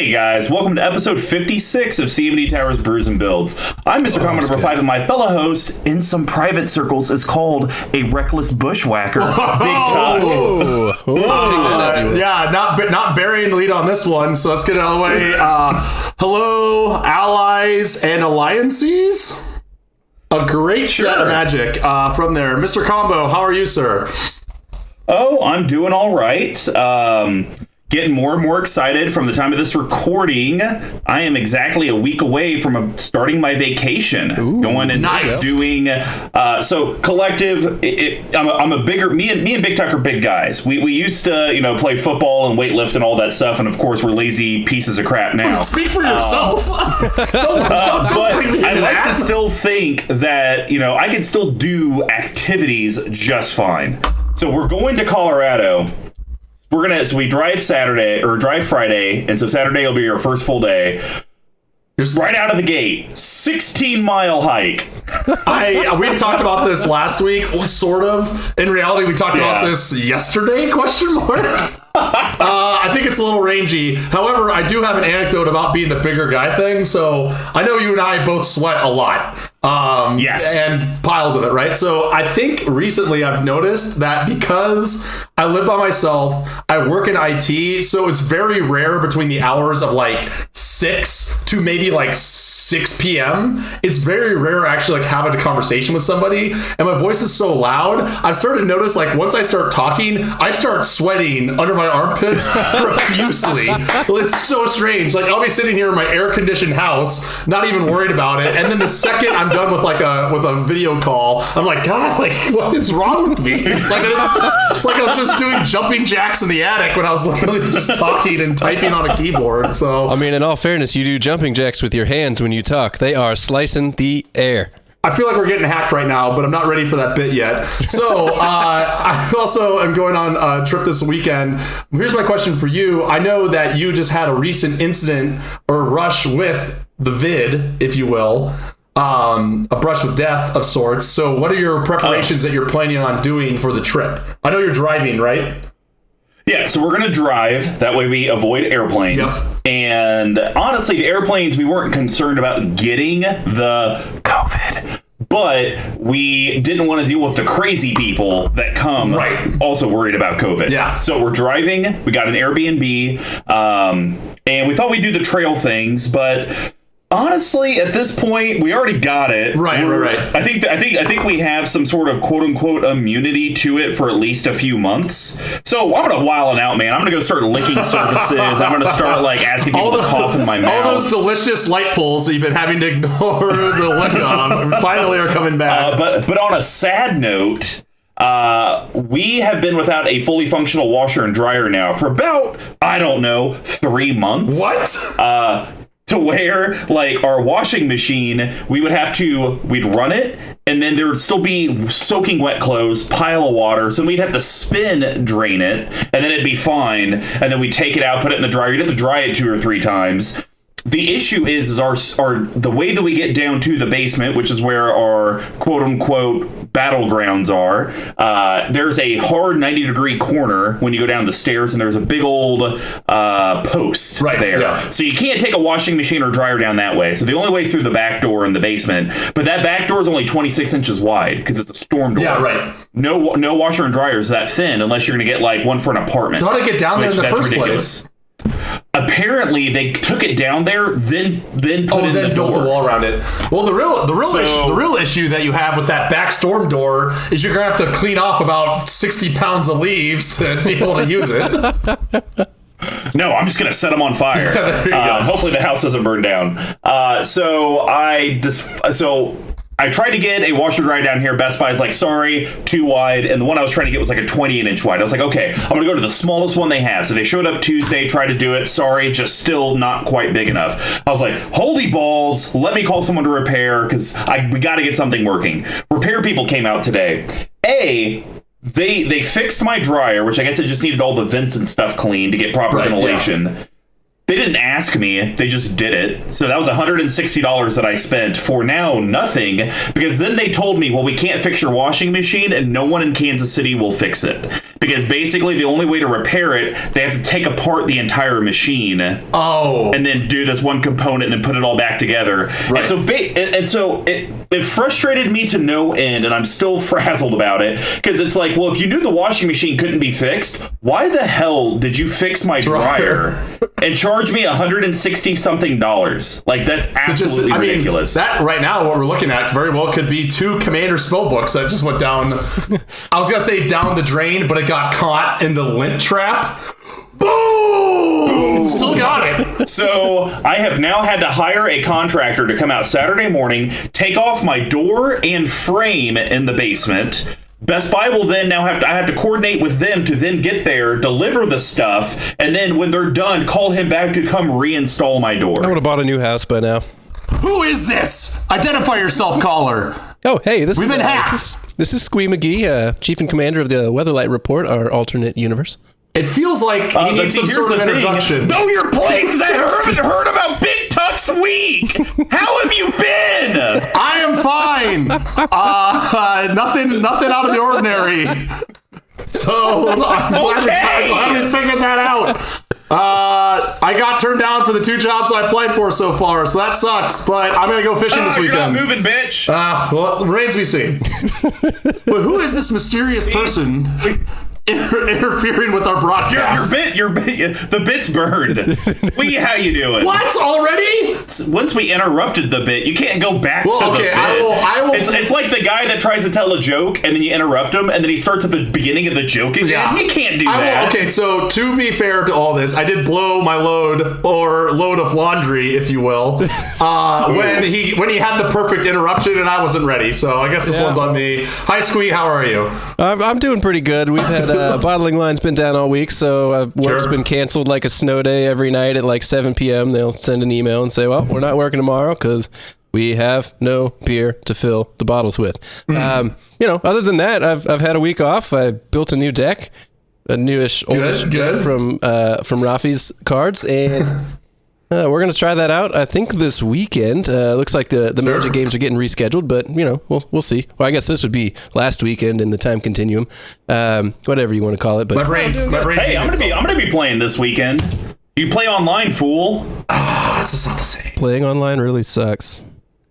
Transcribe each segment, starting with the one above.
Hey guys, welcome to episode 56 of CMD Towers, Brews, and Builds. I'm Mr. Comment number 5, and my fellow host, in some private circles, is called a reckless bushwhacker, BigTuck. Yeah, not burying the lead on this one, so let's get it out of the way. Hello, allies and alliances. A great set of magic from there. Mr. Combo, how are you, sir? Oh, I'm doing all right. Getting more and more excited from the time of this recording. I am exactly a week away from starting my vacation. Going and doing so collective. I'm a bigger me and BigTuck are big guys. We used to play football and weightlift and all that stuff, and of course we're lazy pieces of crap now. Speak for yourself. Don't but bring me I into like that. to still think that I can still do activities just fine. So we're going to Colorado. We drive Friday, and so Saturday will be our first full day. Right out of the gate, 16-mile hike. We talked about this last week, sort of. In reality, we talked about this yesterday, question mark. I think it's a little rangy. However, I do have an anecdote about being the bigger guy thing. So I know you and I both sweat a lot. Yes. And piles of it, right? So I think recently I've noticed that because I live by myself, I work in IT, so it's very rare between the hours of like 6 to maybe like 6 p.m. It's very rare actually like having a conversation with somebody, and my voice is so loud. I've started to notice like once I start talking, I start sweating under my armpits profusely. It's so strange. Like I'll be sitting here in my air-conditioned house, not even worried about it, and then the second I'm done with a video call, I'm like, God, like what is wrong with me? It's like I was just doing jumping jacks in the attic when I was literally just talking and typing on a keyboard. So I mean, in all fairness, you do jumping jacks with your hands when you talk. They are slicing the air. I feel like we're getting hacked right now, but I'm not ready for that bit yet. So I also am going on a trip this weekend. Here's my question for you. I know that you just had a recent incident or rush with the vid, if you will. A brush with death of sorts. So what are your preparations that you're planning on doing for the trip? I know you're driving, right? Yeah, so we're going to drive. That way we avoid airplanes. Yep. And honestly, the airplanes, we weren't concerned about getting the COVID. But we didn't want to deal with the crazy people that come also worried about COVID. Yeah. So we're driving. We got an Airbnb. And we thought we'd do the trail things, but honestly, at this point, we already got it. Right. I think we have some sort of quote unquote immunity to it for at least a few months. So I'm gonna wild out, man. I'm gonna go start licking surfaces. I'm gonna start like asking people to cough in my mouth. All those delicious light pulls that you've been having to ignore the lick of finally are coming back. But on a sad note, we have been without a fully functional washer and dryer now for about 3 months. What? To where, like, our washing machine, we'd run it, and then there would still be soaking wet clothes, pile of water, so we'd have to spin drain it, and then it'd be fine, and then we'd take it out, put it in the dryer. You'd have to dry it 2 or 3 times. The issue is our the way that we get down to the basement, which is where our quote-unquote battlegrounds are, there's a hard 90-degree corner when you go down the stairs, and there's a big old post there. Yeah. So you can't take a washing machine or dryer down that way. So the only way is through the back door in the basement. But that back door is only 26 inches wide because it's a storm door. Yeah, right. No washer and dryer is that thin unless you're going to get like one for an apartment. So how to get down there in the first place? Apparently, they took it down there, then put in the built door. the wall around it. Well, the real issue that you have with that back storm door is you're gonna have to clean off about 60 pounds of leaves to be able to use it. No, I'm just gonna set them on fire. Hopefully, the house doesn't burn down. So I tried to get a washer dryer down here. Best Buy's like, sorry, too wide. And the one I was trying to get was like a 28-inch wide. I was like, okay, I'm going to go to the smallest one they have. So they showed up Tuesday, tried to do it. Sorry, just still not quite big enough. I was like, holy balls, let me call someone to repair because we got to get something working. Repair people came out today. They fixed my dryer, which I guess it just needed all the vents and stuff cleaned to get proper ventilation. Yeah. They didn't ask me, they just did it. So that was $160 that I spent for now nothing, because then they told me, well, we can't fix your washing machine and no one in Kansas City will fix it. Because basically the only way to repair it, they have to take apart the entire machine. Oh. And then do this one component and then put it all back together. Right. And so it frustrated me to no end, and I'm still frazzled about it, because it's like, well, if you knew the washing machine couldn't be fixed, why the hell did you fix my dryer and charge me $160 something? Like, that's absolutely ridiculous. That right now, what we're looking at very well could be 2 Commander spell books that just went down. I was gonna say down the drain, but it got caught in the lint trap. Boom! Still got it. So I have now had to hire a contractor to come out Saturday morning, take off my door and frame in the basement. Best Buy will then I have to coordinate with them to then get there, deliver the stuff, and then when they're done, call him back to come reinstall my door. I would have bought a new house by now. Who is this? Identify yourself, caller. Oh, hey, this We've is been hacked. this is Squee McGee, Chief and Commander of the Weatherlight Report, our alternate universe. It feels like he needs some sort of introduction. Know your place, because I haven't heard about BigTuck's week. How have you been? I am fine. Nothing out of the ordinary. So I'm glad we figured that out. I got turned down for the 2 jobs I applied for so far, so that sucks. But I'm gonna go fishing this weekend. You're not moving, bitch. Well, remains to be seen. But who is this mysterious person interfering with our broadcast? The bit's burned. How you doing? What, already? Once we interrupted the bit, you can't go back to the bit. I will. It's like the guy that tries to tell a joke and then you interrupt him and then he starts at the beginning of the joke again. Yeah. You can't do that. Okay, so to be fair to all this, I did blow my load of laundry, if you will, when he had the perfect interruption and I wasn't ready. So I guess this one's on me. Hi, Squee. How are you? I'm doing pretty good. We've had bottling line's been down all week, so work's been canceled like a snow day. Every night at like 7 p.m. they'll send an email and say, well, we're not working tomorrow because we have no beer to fill the bottles with. Other than that, I've had a week off. I built a new deck, a newish, oldish deck from Rafi's cards, and we're going to try that out, I think, this weekend. Looks like the Magic games are getting rescheduled, but, we'll see. Well, I guess this would be last weekend in the time continuum. Whatever you want to call it. But my brain's hey, I'm going to be playing this weekend. You play online, fool. It's just not the same. Playing online really sucks.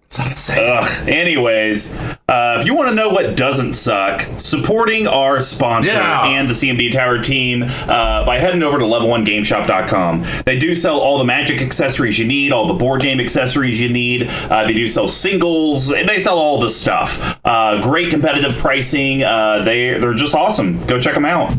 It's not the same. Anyways, if you want to know what doesn't suck, supporting our sponsor and the CMD Tower team by heading over to level1gameshop.com. They do sell all the Magic accessories you need, all the board game accessories you need. They do sell singles. They sell all the stuff. Great competitive pricing. They're just awesome. Go check them out.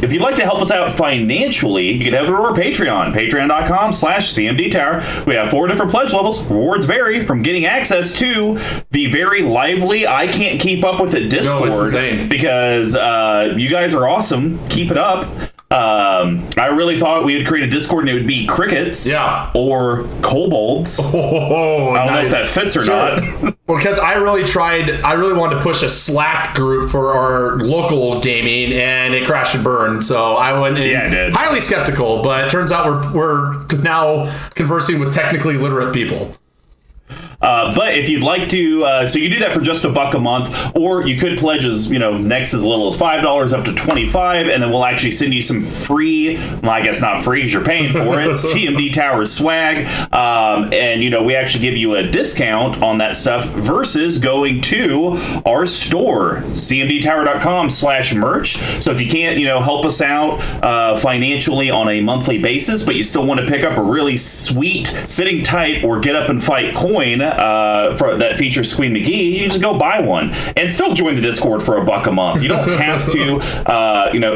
If you'd like to help us out financially, you can head over to our Patreon, patreon.com/CMD Tower. We have 4 different pledge levels. Rewards vary from getting access to the very lively I Can't Keep Up With It Discord, because you guys are awesome. Keep it up. I really thought we would create a Discord and it would be crickets or kobolds. I don't know if that fits or not. Well, because I really wanted to push a Slack group for our local gaming, and it crashed and burned. So I went in highly skeptical, but it turns out we're now conversing with technically literate people. But if you'd like to, so you do that for just $1 a month, or you could pledge as next as little as $5 up to $25, and then we'll actually send you some free. Well, I guess not free because you're paying for it. CMD Tower swag, and we actually give you a discount on that stuff versus going to our store, cmdtower.com/merch. So if you can't, help us out financially on a monthly basis, but you still want to pick up a really sweet sitting tight or get up and fight coin that features Squee McGee, you just go buy one and still join the Discord for $1 a month. You don't have to,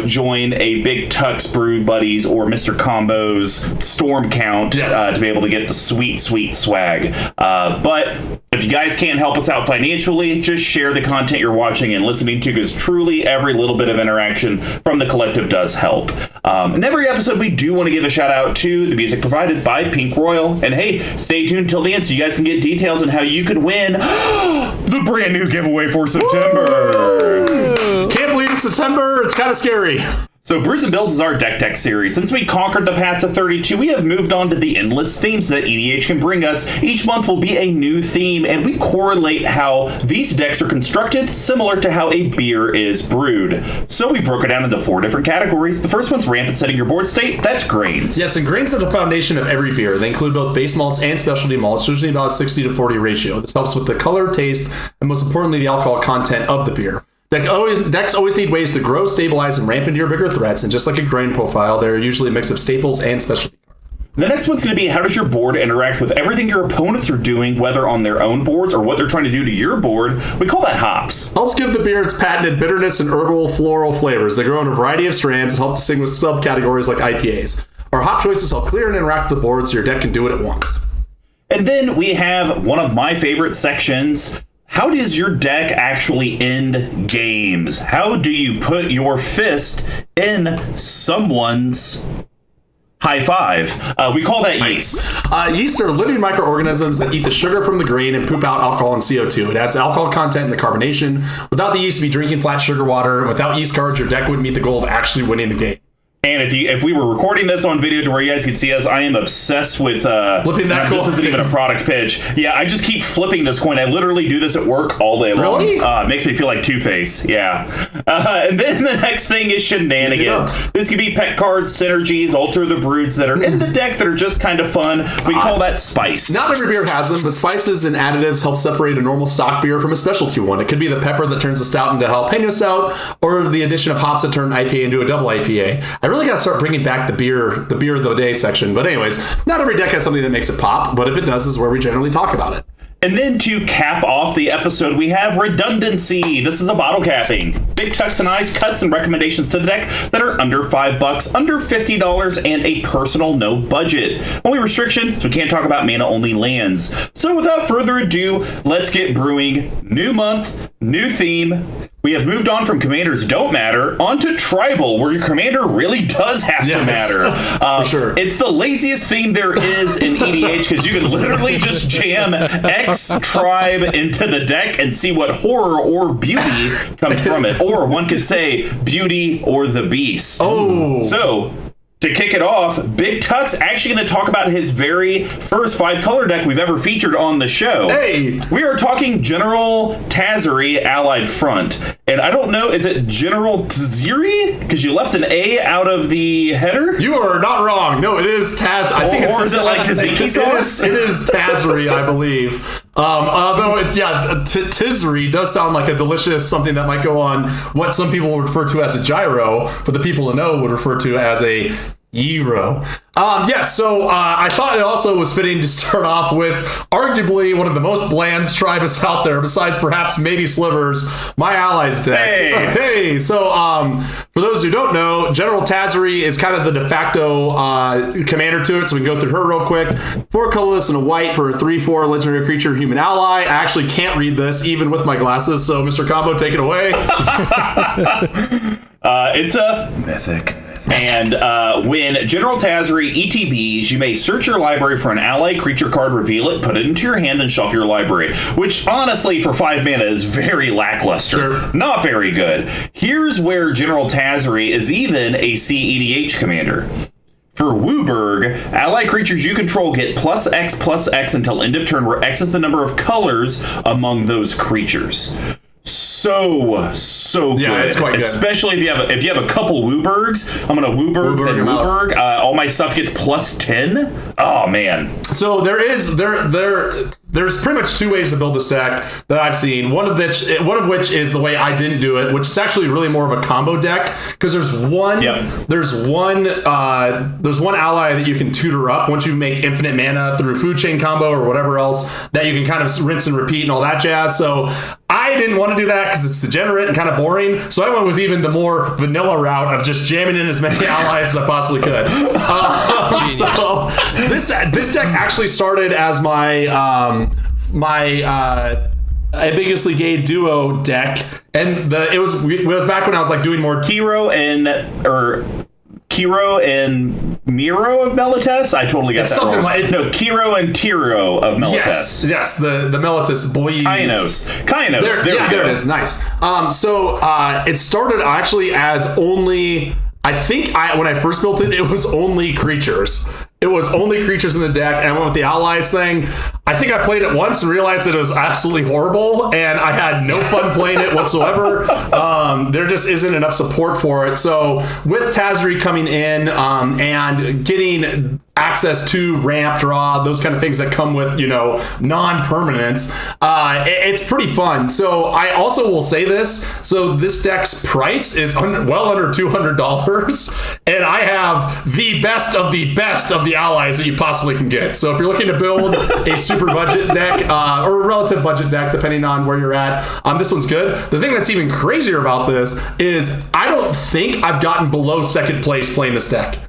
join a BigTuck's Brew Buddies or Mr. Combo's Storm Count to be able to get the sweet swag. But if you guys can't help us out financially, just share the content you're watching and listening to, because truly every little bit of interaction from the collective does help. In every episode, we do want to give a shout out to the music provided by Pink Royal. And hey, stay tuned till the end so you guys can get details on how you could win the brand new giveaway for September. Can't believe it's September. It's kind of scary. So Brews and Builds is our deck tech series. Since we conquered the path to 32, we have moved on to the endless themes that EDH can bring us. Each month will be a new theme, and we correlate how these decks are constructed, similar to how a beer is brewed. So we broke it down into 4 different categories. The first one's rampant setting your board state. That's grains. Yes, and grains are the foundation of every beer. They include both base malts and specialty malts, usually about a 60 to 40 ratio. This helps with the color, taste, and most importantly, the alcohol content of the beer. Decks always need ways to grow, stabilize, and ramp into your bigger threats, and just like a grain profile, they're usually a mix of staples and specialty cards. The next one's going to be, how does your board interact with everything your opponents are doing, whether on their own boards or what they're trying to do to your board? We call that hops. Helps give the beer its patented bitterness and herbal floral flavors. They grow in a variety of strands and help distinguish subcategories like IPAs. Our hop choices help clear and interact with the board so your deck can do it at once. And then we have one of my favorite sections. How does your deck actually end games? How do you put your fist in someone's high five? We call that yeast. Yeast are living microorganisms that eat the sugar from the grain and poop out alcohol and CO2. It adds alcohol content in the carbonation. Without the yeast, you'd be drinking flat sugar water. Without yeast cards, your deck wouldn't meet the goal of actually winning the game. And if we were recording this on video to where you guys could see us, I am obsessed with flipping that coin. This isn't even a product pitch. Yeah, I just keep flipping this coin. I literally do this at work all day long. Really? It makes me feel like Two-Face. Yeah. And then the next thing is shenanigans. Yeah. This could be pet cards, synergies, alter the broods that are in the deck that are just kind of fun. We call that spice. Not every beer has them, but spices and additives help separate a normal stock beer from a specialty one. It could be the pepper that turns a stout into jalapeno stout, or the addition of hops that turn IPA into a double IPA. I really got to start bringing back the beer of the day section. But anyways, not every deck has something that makes it pop, but if it does, this is where we generally talk about it. And then to cap off the episode, we have redundancy. This is a bottle capping. BigTuck's and I's cuts and recommendations to the deck that are under $5, under $50, and a personal no budget. Only restriction is we can't talk about mana-only lands. So without further ado, let's get brewing. New month, new theme. We have moved on from Commanders Don't Matter onto Tribal, where your commander really does have to matter. For sure. It's the laziest theme there is in EDH, because you can literally just jam X tribe into the deck and see what horror or beauty comes from it. Or one could say beauty or the beast. Oh. So, to kick it off, BigTuck's actually going to talk about his very first 5-color deck we've ever featured on the show. Hey! We are talking General Tazri Allied Front. And I don't know, is it General Tazri? Because you left an A out of the header? You are not wrong. No, it is Taz. I think or is it like tzatziki sauce? It is Tazri, I believe. Although, Tizri does sound like a delicious something that might go on what some people would refer to as a gyro, but the people who know would refer to as a gyro. So I thought it also was fitting to start off with arguably one of the most bland tribes out there, besides perhaps maybe Slivers, my allies deck. Hey! So for those who don't know, General Tazri is kind of the de facto commander to it, so we can go through her real quick. 4 colorless and a white for a 3/4 legendary creature human ally. I actually can't read this even with my glasses, so Mr. Combo, take it away. It's a mythic. And when General Tazri ETBs, you may search your library for an ally creature card, reveal it, put it into your hand, and shuffle your library. Which, honestly, for 5 mana is very lackluster. Sure. Not very good. Here's where General Tazri is even a CEDH commander. For Wooburg, ally creatures you control get +X until end of turn, where X is the number of colors among those creatures. So good. Yeah, it's quite good. Especially if you have a couple Wooburgs. I'm gonna Wooburg then Wooburg. All my stuff gets +10. Oh man. So there's pretty much 2 ways to build this deck that I've seen. One of which is the way I didn't do it, which is actually really more of a combo deck, because there's one ally that you can tutor up once you make infinite mana through food chain combo or whatever else that you can kind of rinse and repeat and all that jazz. So I didn't want to do that because it's degenerate and kind of boring. So I went with even the more vanilla route of just jamming in as many allies as I possibly could. So this deck actually started as my ambiguously gay duo deck, and it was back when I was like doing more Kiro and Miro of Melites. I totally got that wrong. Kiro and Tiro of Melites. Yes, the Melites boys. Kainos. There we go. There it is. Nice. So it started actually as only. I think when I first built it, it was only creatures. It was only creatures in the deck, and I went with the allies thing. I think I played it once and realized that it was absolutely horrible, and I had no fun playing it whatsoever. There just isn't enough support for it. So with Tazri coming in and getting access to ramp draw, those kind of things that come with, non-permanents, it's pretty fun. So I also will say this. So this deck's price is well under $200, and I have the best of the allies that you possibly can get. So if you're looking to build a super budget deck or a relative budget deck, depending on where you're at, this one's good. The thing that's even crazier about this is I don't think I've gotten below second place playing this deck.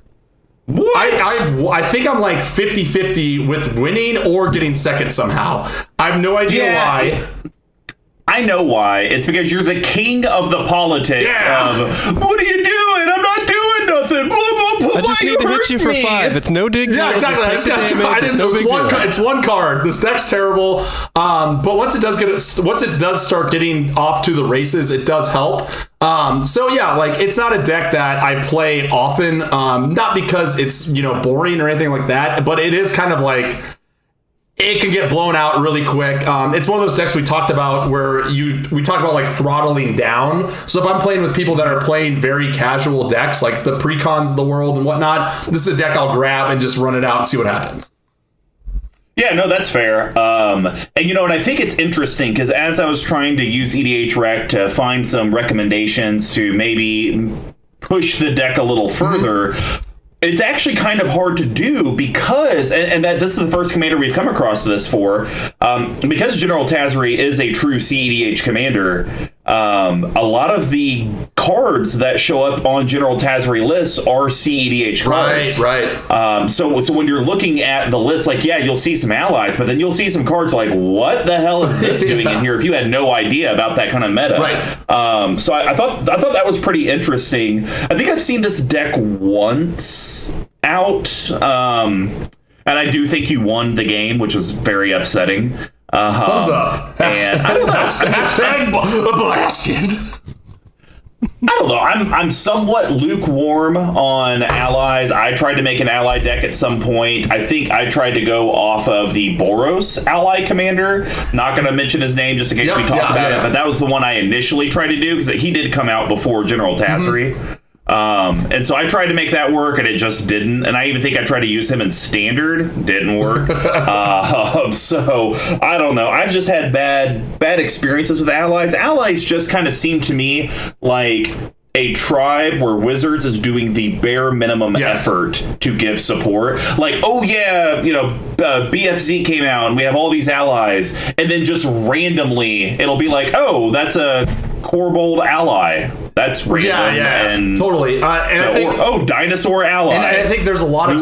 What? I think I'm like 50-50 with winning or getting second somehow. I have no idea why. I know why. It's because you're the king of the politics of, what are you doing? I'm not doing nothing. Blah, blah, blah. I just need to hit you for 5. It's no big deal. Yeah, exactly. Just take the damage. It's no big deal. It's one card. This deck's terrible. But once it does start getting off to the races, it does help. So yeah, like it's not a deck that I play often. Not because it's, boring or anything like that, but it is kind of like, it can get blown out really quick. It's one of those decks we talked about where we talked about like throttling down. So if I'm playing with people that are playing very casual decks, like the precons of the world and whatnot, this is a deck I'll grab and just run it out and see what happens. Yeah, no, that's fair. And I think it's interesting because as I was trying to use EDH Rec to find some recommendations to maybe push the deck a little further, it's actually kind of hard to do because, and that this is the first commander we've come across this for, because General Tazri is a true CEDH commander. A lot of the cards that show up on General Tazri lists are CEDH cards. Right. So when you're looking at the list, like, yeah, you'll see some allies, but then you'll see some cards like, what the hell is this doing in here? If you had no idea about that kind of meta. Right. So I thought that was pretty interesting. I think I've seen this deck once out, and I do think you won the game, which was very upsetting. Thumbs up. And I don't know. Hashtag blasted. I don't know. I'm somewhat lukewarm on allies. I tried to make an ally deck at some point. I think I tried to go off of the Boros ally commander. Not going to mention his name just in case we talk about it, but that was the one I initially tried to do because he did come out before General Tazri. And so I tried to make that work and it just didn't. And I even think I tried to use him in standard. Didn't work. So I don't know. I've just had bad experiences with allies. Allies just kind of seem to me like a tribe where Wizards is doing the bare minimum effort to give support. Like, oh yeah, BFZ came out and we have all these allies. And then just randomly it'll be like, oh, that's a Corbold ally. That's random. And totally. Dinosaur ally. And I think there's a lot of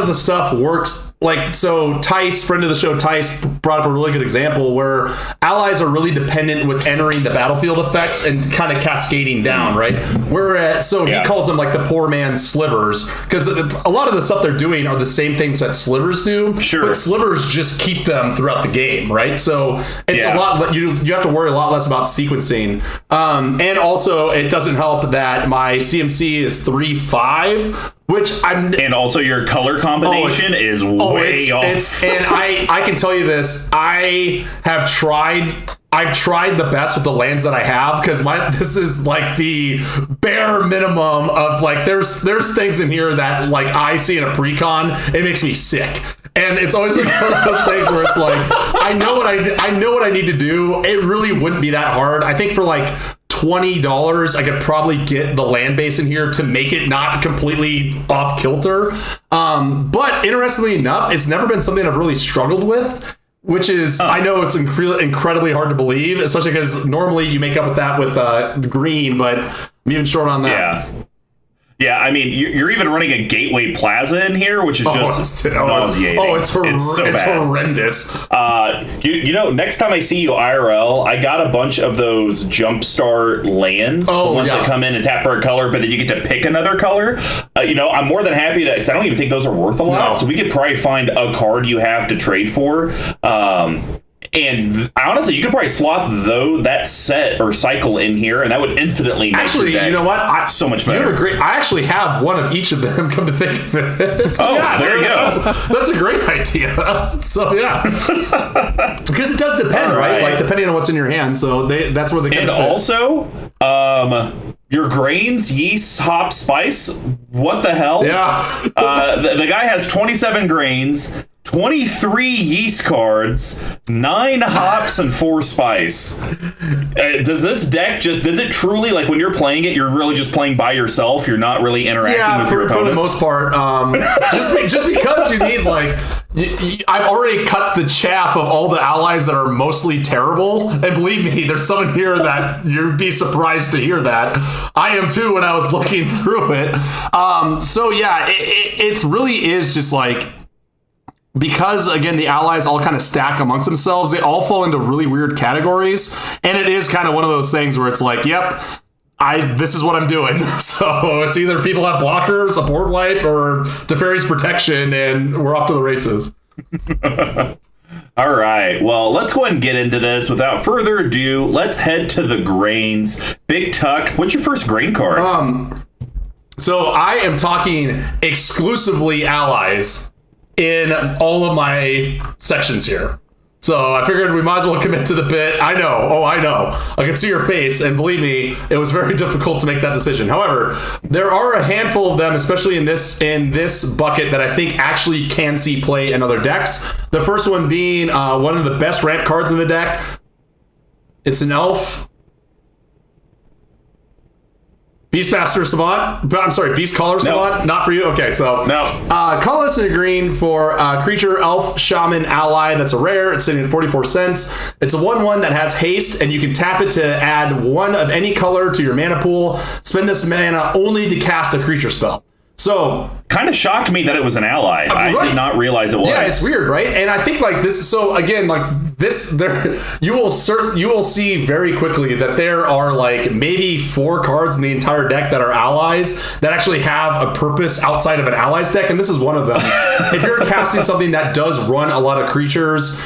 the stuff works. Like, so Tice, friend of the show, Tice brought up a really good example where allies are really dependent with entering the battlefield effects and kind of cascading down, right? He calls them like the poor man's slivers because a lot of the stuff they're doing are the same things that slivers do. Sure. But slivers just keep them throughout the game, right? So it's a lot, you have to worry a lot less about sequencing. And also it doesn't help that my CMC is 3/5. And also your color combination is way off. And I can tell you this, I've tried the best with the lands that I have because this is like the bare minimum of like there's things in here that like I see in a precon, it makes me sick. And it's always been one of those things where it's like I know what I need to do. It really wouldn't be that hard. I think for like $20, I could probably get the land base in here to make it not completely off kilter. But interestingly enough, it's never been something I've really struggled with, which is, I know it's incredibly hard to believe, especially because normally you make up with that with the green, but I'm even short on that. Yeah. Yeah, I mean, you're even running a Gateway Plaza in here, which is just nauseating. It's horrendous. Next time I see you IRL, I got a bunch of those Jumpstart lands, the ones that come in and tap for a color, but then you get to pick another color. I'm more than happy to, because I don't even think those are worth a lot, so we could probably find a card you have to trade for. And honestly, you could probably slot that set or cycle in here, and that would infinitely make Actually, your deck you know what? so much better. I actually have one of each of them, come to think of it. Oh, there you go. That's a great idea. So, yeah. Because it does depend, right? Like, depending on what's in your hand. So, that's where they can fit. Also, your grains, yeast, hop, spice, what the hell? Yeah. The guy has 27 grains, 23 yeast cards, 9 hops, and 4 spice. Does this deck does it truly, like, when you're playing it, you're really just playing by yourself? You're not really interacting with your opponents? For the most part. Just because you need, like, I've already cut the chaff of all the allies that are mostly terrible. And believe me, there's someone here that you'd be surprised to hear that. I am too when I was looking through it. So yeah, it really is just like, because again, the allies all kind of stack amongst themselves, they all fall into really weird categories. And it is kind of one of those things where it's like, yep, this is what I'm doing. So it's either people have blockers, a board wipe, or Teferi's protection, and we're off to the races. All right. Well, let's go ahead and get into this. Without further ado, let's head to the grains. BigTuck, what's your first grain card? So I am talking exclusively allies in all of my sections here. So I figured we might as well commit to the bit. I know. Oh, I know. I can see your face, and believe me, it was very difficult to make that decision. However, there are a handful of them, especially in this bucket, that I think actually can see play in other decks. The first one being one of the best ramp cards in the deck. It's an elf. Beastmaster Savant. I'm sorry, Beast Caller Savant. Nope. Not for you. Okay, so no. Colorless and a green for creature, elf, shaman, ally. That's a rare. It's sitting at 44 cents. It's a 1/1 that has haste, and you can tap it to add one of any color to your mana pool. Spend this mana only to cast a creature spell. So kind of shocked me that it was an ally. I did not realize it was. Yeah, it's weird, right? And I think like this. So again, like this, there you will see very quickly that there are like maybe 4 cards in the entire deck that are allies that actually have a purpose outside of an allies deck, and this is one of them. If you're casting something that does run a lot of creatures,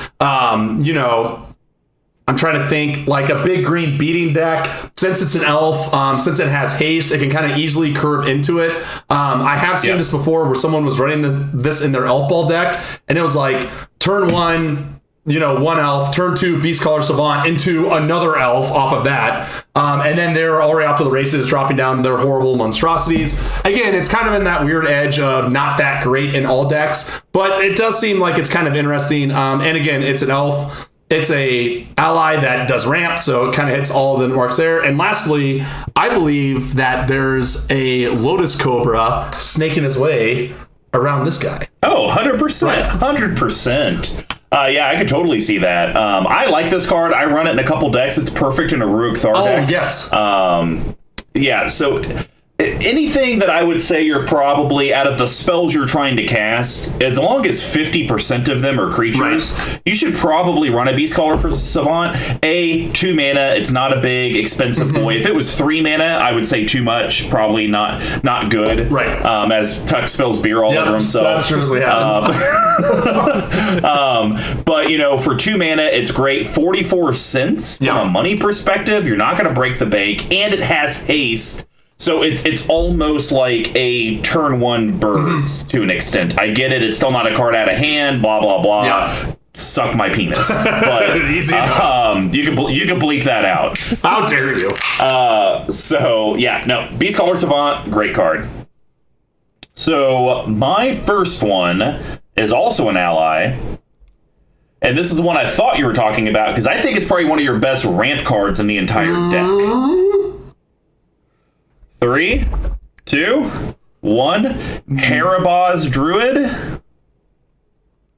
I'm trying to think, like a big green beating deck. Since it's an elf, since it has haste, it can kind of easily curve into it. I have seen this before where someone was running this in their elf ball deck, and it was like turn 1, one elf, turn 2, Beast Caller Savant into another elf off of that. And then they're already off to the races, dropping down their horrible monstrosities. Again, it's kind of in that weird edge of not that great in all decks, but it does seem like it's kind of interesting. And again, it's an elf. It's a ally that does ramp, so it kind of hits all the marks there. And lastly, I believe that there's a Lotus Cobra snaking his way around this guy. Oh, 100%. Right. 100%. Yeah, I could totally see that. I like this card. I run it in a couple decks. It's perfect in a Rurik Thar deck. Oh, yes. Yeah, so anything that I would say you're probably, out of the spells you're trying to cast, as long as 50% of them are creatures, you should probably run a Beast Caller for Savant. 2 mana, it's not a big, expensive boy. If it was 3 mana, I would say too much, probably not good. Right. As Tuck spills beer all over himself. That certainly happened. But, for 2 mana, it's great. 44 cents from a money perspective. You're not going to break the bank, and it has haste. So it's almost like a turn 1 birds to an extent. I get it. It's still not a card out of hand. Blah blah blah. Yeah. Suck my penis. But Easy enough. you can bleep that out. How dare you? So yeah, no. Beast Caller Savant, great card. So my first one is also an ally. And this is the one I thought you were talking about, because I think it's probably one of your best ramp cards in the entire deck. 3, 2, 1. Harabaz Druid.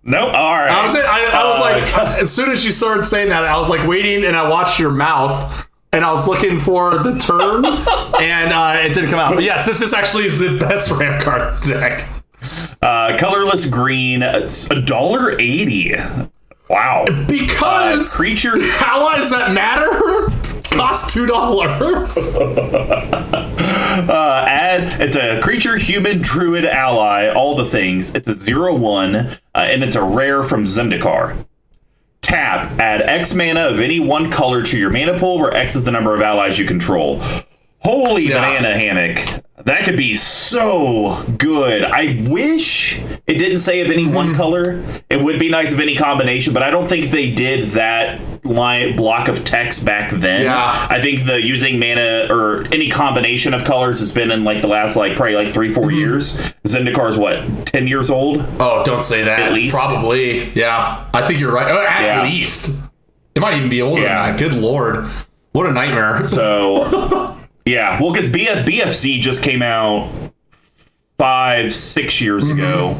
Nope. All right. I was like, as soon as you started saying that, I was like waiting, and I watched your mouth, and I was looking for the turn, and it didn't come out. But yes, this is actually the best ramp card in the deck. Colorless green. It's $1.80. Wow. Because creature allies that matter cost $2. It's a creature, human, druid, ally, all the things. It's a 0/1, and it's a rare from Zendikar. tap, add X mana of any one color to your mana pool, where X is the number of allies you control. Holy banana hammock. That could be so good. I wish it didn't say of any one color. It would be nice if any combination, but I don't think they did that block of text back then. Yeah. I think the using mana or any combination of colors has been in like the last probably 3-4 years. Zendikar is what, 10 years old? Oh, don't say that. At least. Probably. Yeah. I think you're right. At least. It might even be older than that. Good Lord. What a nightmare. So... Yeah, well, because BFZ just came out 5-6 years ago,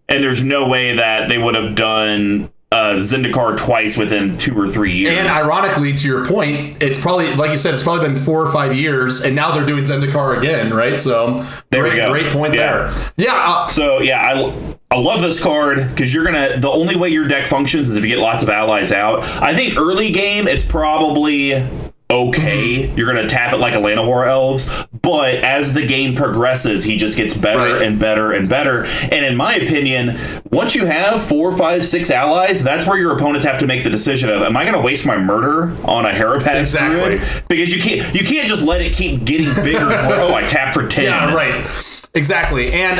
and there's no way that they would have done Zendikar twice within 2 or 3 years. And ironically, to your point, it's probably, like you said, it's probably been 4 or 5 years, and now they're doing Zendikar again, right? So great point there. Yeah. I love this card because the only way your deck functions is if you get lots of allies out. I think early game, it's probably okay. You're going to tap it like a Llanowar Elves, but as the game progresses, he just gets better and better and better. And in my opinion, once you have 4, 5, 6 allies, that's where your opponents have to make the decision of, am I going to waste my murder on a Herapax Druid? Because you can't just let it keep getting bigger. I tap for 10. Yeah, right. Exactly. And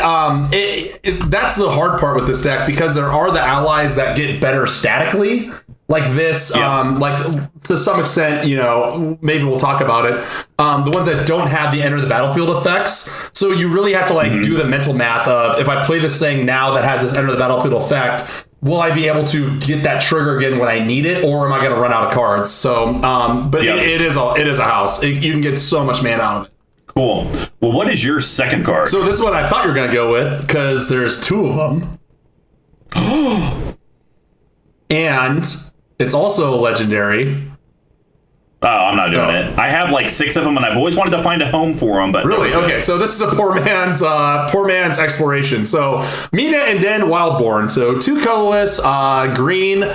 that's the hard part with this deck, because there are the allies that get better statically. Like this, like to some extent, maybe we'll talk about it. The ones that don't have the enter the battlefield effects. So you really have to do the mental math of, if I play this thing now that has this enter the battlefield effect, will I be able to get that trigger again when I need it, or am I going to run out of cards? So, it is a house. You can get so much mana out of it. Cool. Well, what is your second card? So this is what I thought you were going to go with, because there's 2 of them. And it's also legendary. Oh, I'm not doing it. I have 6 of them, and I've always wanted to find a home for them. But really, okay. So this is a poor man's exploration. So Mina and Den Wildborn. So 2 colorless, green,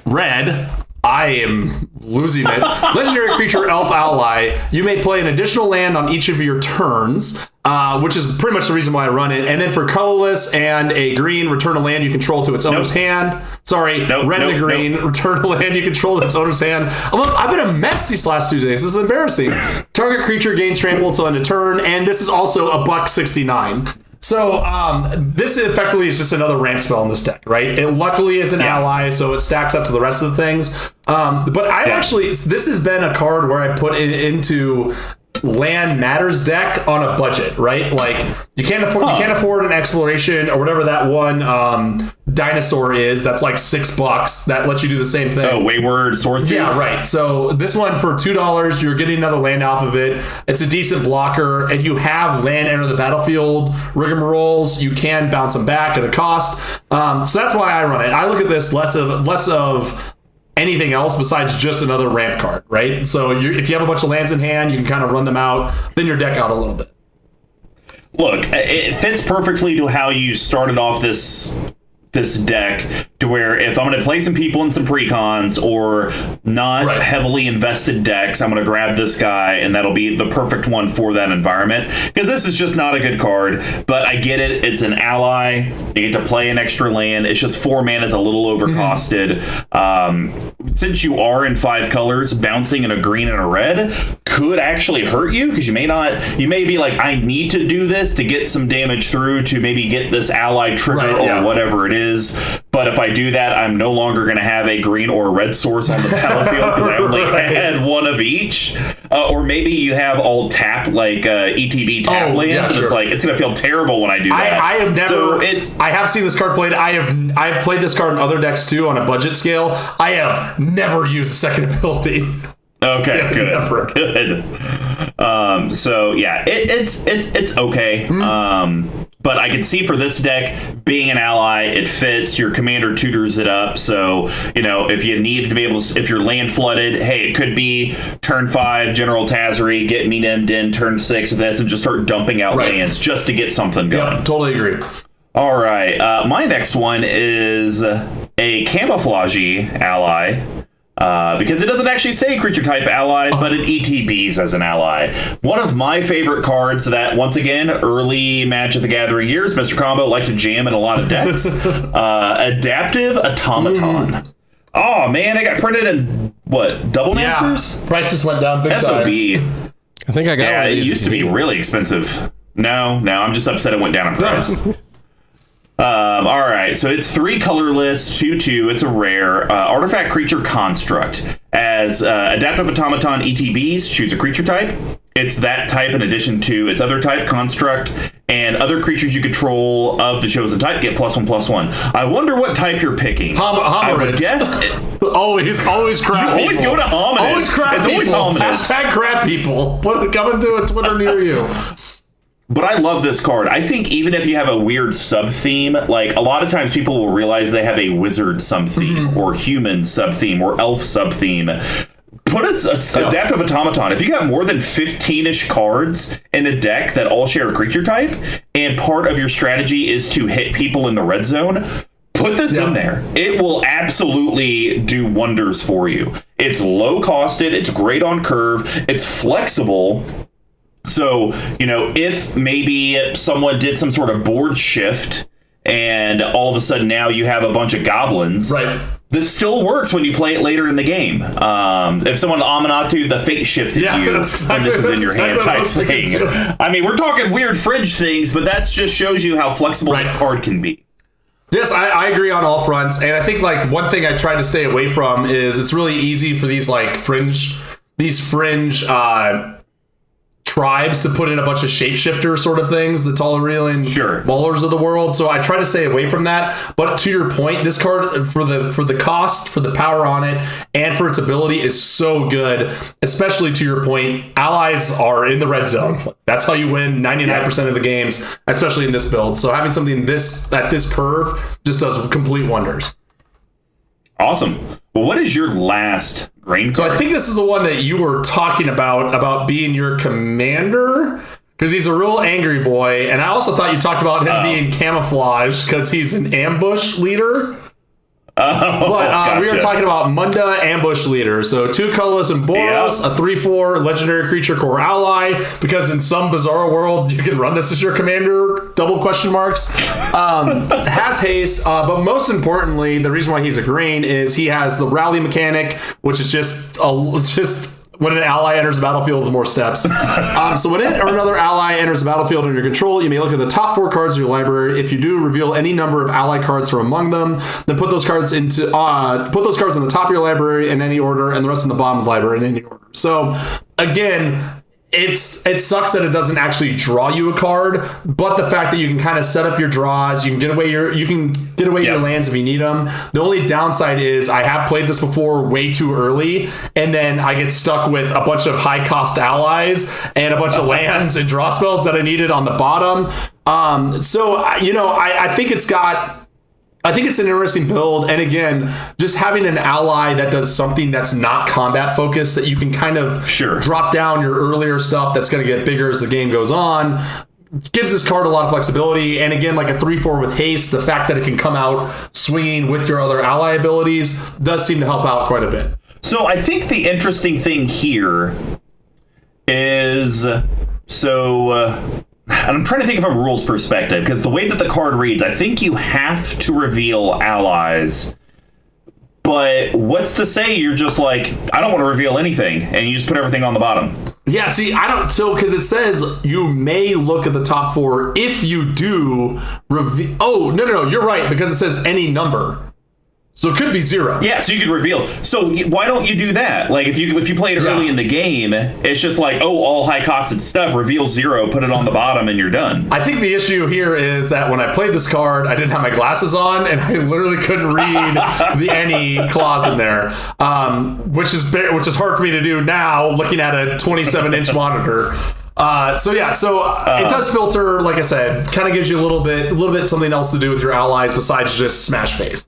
red. I am losing it. Legendary creature, elf ally. You may play an additional land on each of your turns, which is pretty much the reason why I run it. And then for colorless and a green, return a land you control to its owner's hand. Sorry, red and a green, return a land you control to its owner's hand. I've been a mess these last 2 days. This is embarrassing. Target creature gains trample until end of turn, and this is also a $1.69. So this effectively is just another ramp spell in this deck, right? It luckily is an ally, so it stacks up to the rest of the things. But actually, this has been a card where I put it into land matters deck on a budget, right? Like you can't afford an exploration or whatever that one dinosaur is that's like $6 that lets you do the same thing. Oh, Wayward Swords. Yeah, right. So this one for $2, you're getting another land off of it. It's a decent blocker. If you have land enter the battlefield rigmaroles, you can bounce them back at a cost. So that's why I run it. I look at this less of anything else besides just another ramp card, right? So if you have a bunch of lands in hand, you can kind of run them out, thin your deck out a little bit. Look, it fits perfectly to how you started off this deck, to where if I'm going to play some people in some precons or not heavily invested decks, I'm going to grab this guy, and that'll be the perfect one for that environment. Because this is just not a good card, but I get it. It's an ally. You get to play an extra land. It's just 4 mana is a little overcosted. Since you are in 5 colors, bouncing in a green and a red could actually hurt you, because you may be like, I need to do this to get some damage through to maybe get this ally trigger or whatever it is. But if I do that, I'm no longer going to have a green or red source on the battlefield, because I only had one of each. Or maybe you have all tap, like ETB tap lands. It's like, it's going to feel terrible when I do that. I have never. I have seen this card played. I've played this card in other decks too on a budget scale. I have never used a second ability. Okay, good. So yeah, it's okay. But I can see for this deck, being an ally, it fits. Your commander tutors it up. So, if you need to be able to, if you're land flooded, hey, it could be turn 5, General Tazri, get Mina and Den turn 6 of this, and just start dumping out lands just to get something going. Yeah, totally agree. All right. My next one is a camouflage ally. Because it doesn't actually say creature type ally, but it ETBs as an ally. One of my favorite cards that, once again, early Magic the Gathering years, Mr. Combo liked to jam in a lot of decks. Adaptive Automaton. Oh man, it got printed in what? Double masters? Prices went down big time. SOB. I think I got one of It these used to be really expensive. No, I'm just upset it went down in price. All right, so it's 3 colorless, 2/2. It's a rare artifact creature construct. As adaptive automaton ETBs, choose a creature type. It's that type in addition to its other type construct, and other creatures you control of the chosen type get +1/+1. I wonder what type you're picking. I would Hominids. guess. Always crap You always people. go to hominids. Always crap It's people. always hominids. Hashtag crap people. Coming to a Twitter near you. But I love this card. I think even if you have a weird sub-theme, like a lot of times people will realize they have a wizard sub-theme or human sub-theme or elf sub-theme. Put a adaptive automaton. If you got more than 15-ish cards in a deck that all share a creature type, and part of your strategy is to hit people in the red zone, put this in there. It will absolutely do wonders for you. It's low costed. It's great on curve. It's flexible. So, if maybe someone did some sort of board shift and all of a sudden now you have a bunch of goblins, right? This still works when you play it later in the game. If someone Amanatu the fate shifted you when this is in your hand type thing. I mean, we're talking weird fringe things, but that just shows you how flexible the card can be. Yes, I agree on all fronts. And I think one thing I try to stay away from is it's really easy for these fringe tribes to put in a bunch of shapeshifter sort of things, the Tolarian Maulers of the world. So I try to stay away from that. But to your point, this card for the cost, for the power on it, and for its ability is so good. Especially to your point, allies are in the red zone. That's how you win 99% of the games, especially in this build. So having something at this curve just does complete wonders. Awesome. Well, what is your last grain card? So I think this is the one that you were talking about being your commander, because he's a real angry boy. And I also thought you talked about him being camouflage because he's an ambush leader. But we were talking about Munda Ambush Leader. So 2 colorless and Boros, a 3/4 legendary creature core ally, because in some bizarre world you can run this as your commander, double question marks. Has haste, but most importantly, the reason why he's a green is he has the rally mechanic, which is just when an ally enters the battlefield with more steps. So when it or another ally enters the battlefield under your control, you may look at the top 4 cards of your library. If you do, reveal any number of ally cards from among them. Then put those cards on the top of your library in any order, and the rest in the bottom of the library in any order. So again, it sucks that it doesn't actually draw you a card, but the fact that you can kind of set up your draws, you can get away your lands if you need them. The only downside is I have played this before way too early, and then I get stuck with a bunch of high cost allies and a bunch of lands and draw spells that I needed on the bottom. I think it's an interesting build, and again, just having an ally that does something that's not combat focused, that you can kind of drop down your earlier stuff that's going to get bigger as the game goes on, gives this card a lot of flexibility. And again, like a 3/4 with haste, the fact that it can come out swinging with your other ally abilities does seem to help out quite a bit. So I think the interesting thing here is, I'm trying to think from a rules perspective, because the way that the card reads, I think you have to reveal allies. But what's to say you're just like, I don't want to reveal anything, and you just put everything on the bottom? Yeah, see, I don't... So, because it says you may look at the top 4. If you do, reveal... Oh, no, you're right, because it says any number. So it could be 0. Yeah, so you could reveal. So why don't you do that? Like if you play it early in the game, it's just like, all high costed stuff, reveal 0, put it on the bottom, and you're done. I think the issue here is that when I played this card, I didn't have my glasses on, and I literally couldn't read the any clause in there, which is hard for me to do now, looking at a 27-inch monitor. It does filter, like I said, kind of gives you a little bit something else to do with your allies besides just smash face.